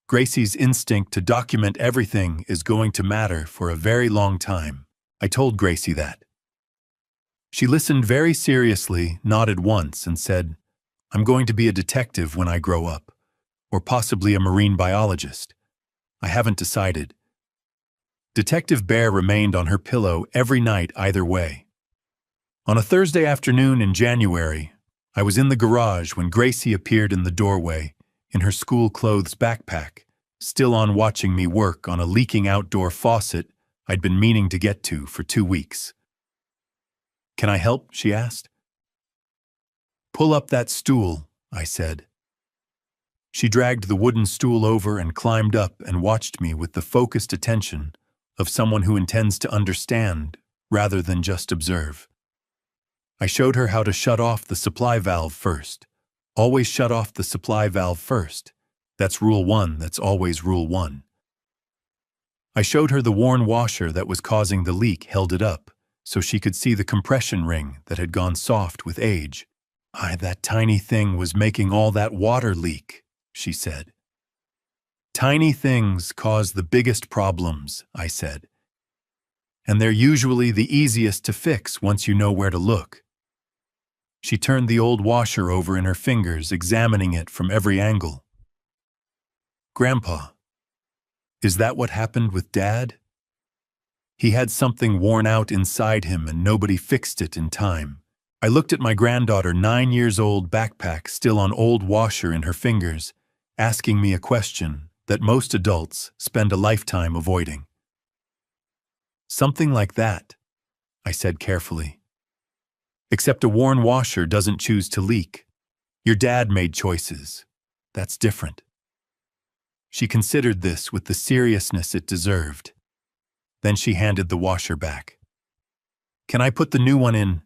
Gracie's instinct to document everything is going to matter for a very long time." I told Gracie that. She listened very seriously, nodded once, and said, "I'm going to be a detective when I grow up, or possibly a marine biologist. I haven't decided." Detective Bear remained on her pillow every night either way. On a Thursday afternoon in January, I was in the garage when Gracie appeared in the doorway, in her school clothes backpack, still on watching me work on a leaking outdoor faucet I'd been meaning to get to for 2 weeks. "Can I help?" she asked. "Pull up that stool," I said. She dragged the wooden stool over and climbed up and watched me with the focused attention of someone who intends to understand rather than just observe. I showed her how to shut off the supply valve first. Always shut off the supply valve first. That's rule 1, that's always rule 1. I showed her the worn washer that was causing the leak, held it up, so she could see the compression ring that had gone soft with age. That tiny thing was making all that water leak," she said. "Tiny things cause the biggest problems," I said. "And they're usually the easiest to fix once you know where to look." She turned the old washer over in her fingers, examining it from every angle. "Grandpa, is that what happened with Dad? He had something worn out inside him and nobody fixed it in time." I looked at my granddaughter, 9 years old, backpack still on old washer in her fingers, asking me a question that most adults spend a lifetime avoiding. "Something like that," I said carefully. "Except a worn washer doesn't choose to leak. Your dad made choices. That's different." She considered this with the seriousness it deserved. Then she handed the washer back. "Can I put the new one in?"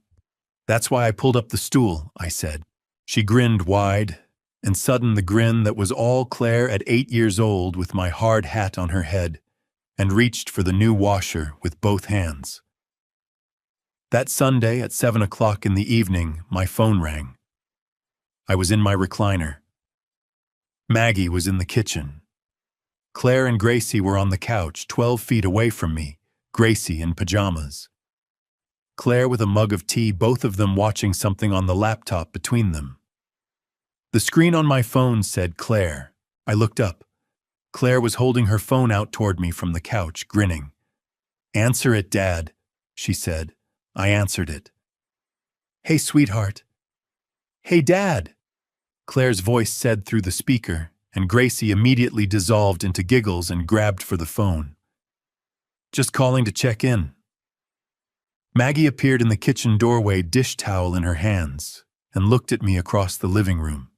"That's why I pulled up the stool," I said. She grinned wide, and sudden the grin that was all Claire at 8 years old with my hard hat on her head, and reached for the new washer with both hands. That Sunday at 7 o'clock in the evening, my phone rang. I was in my recliner. Maggie was in the kitchen. Claire and Gracie were on the couch, 12 feet away from me, Gracie in pajamas. Claire with a mug of tea, both of them watching something on the laptop between them. The screen on my phone said Claire. I looked up. Claire was holding her phone out toward me from the couch, grinning. "Answer it, Dad," she said. I answered it. "Hey, sweetheart." "Hey, Dad," Claire's voice said through the speaker, and Gracie immediately dissolved into giggles and grabbed for the phone. "Just calling to check in." Maggie appeared in the kitchen doorway, dish towel in her hands, and looked at me across the living room.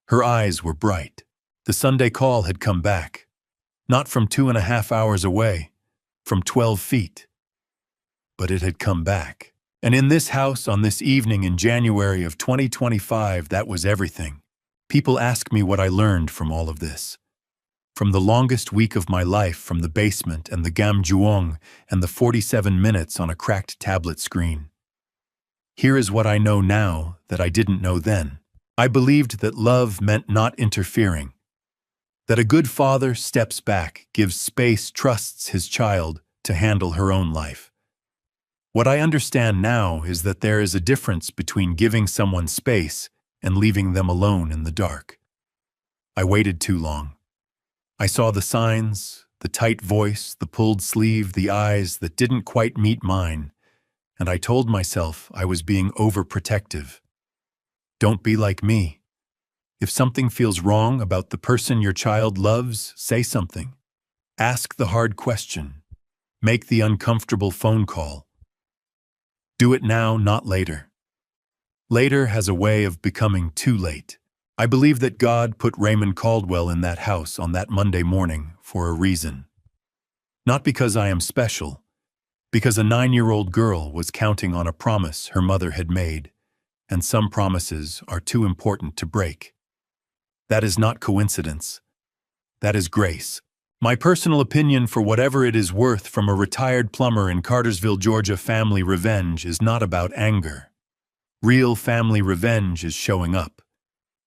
Her eyes were bright. The Sunday call had come back. Not from 2.5 hours away, from 12 feet. But it had come back. And in this house on this evening in January of 2025, that was everything. People ask me what I learned from all of this. From the longest week of my life from the basement and the Gamjuong and the 47 minutes on a cracked tablet screen. Here is what I know now that I didn't know then. I believed that love meant not interfering, that a good father steps back, gives space, trusts his child to handle her own life. What I understand now is that there is a difference between giving someone space and leaving them alone in the dark. I waited too long. I saw the signs, the tight voice, the pulled sleeve, the eyes that didn't quite meet mine, and I told myself I was being overprotective. Don't be like me. If something feels wrong about the person your child loves, say something. Ask the hard question. Make the uncomfortable phone call. Do it now, not later. Later has a way of becoming too late. I believe that God put Raymond Caldwell in that house on that Monday morning for a reason. Not because I am special, because a 9-year-old girl was counting on a promise her mother had made, and some promises are too important to break. That is not coincidence. That is grace. My personal opinion, for whatever it is worth, from a retired plumber in Cartersville, Georgia, family revenge is not about anger. Real family revenge is showing up.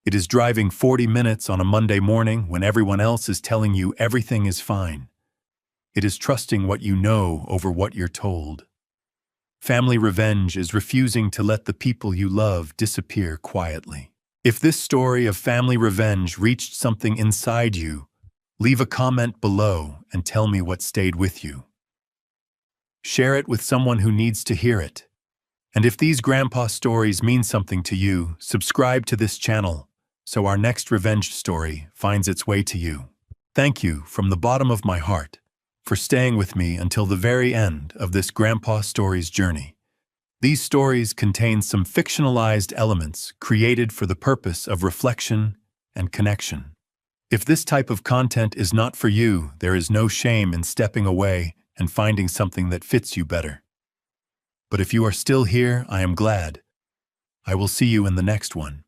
It is driving 40 minutes on a Monday morning when everyone else is telling you everything is fine. It is trusting what you know over what you're told. Family revenge is refusing to let the people you love disappear quietly. If this story of family revenge reached something inside you, leave a comment below and tell me what stayed with you. Share it with someone who needs to hear it. And if these grandpa stories mean something to you, subscribe to this channel so our next revenge story finds its way to you. Thank you from the bottom of my heart for staying with me until the very end of this Grandpa Stories journey. These stories contain some fictionalized elements created for the purpose of reflection and connection. If this type of content is not for you, there is no shame in stepping away and finding something that fits you better. But if you are still here, I am glad. I will see you in the next one.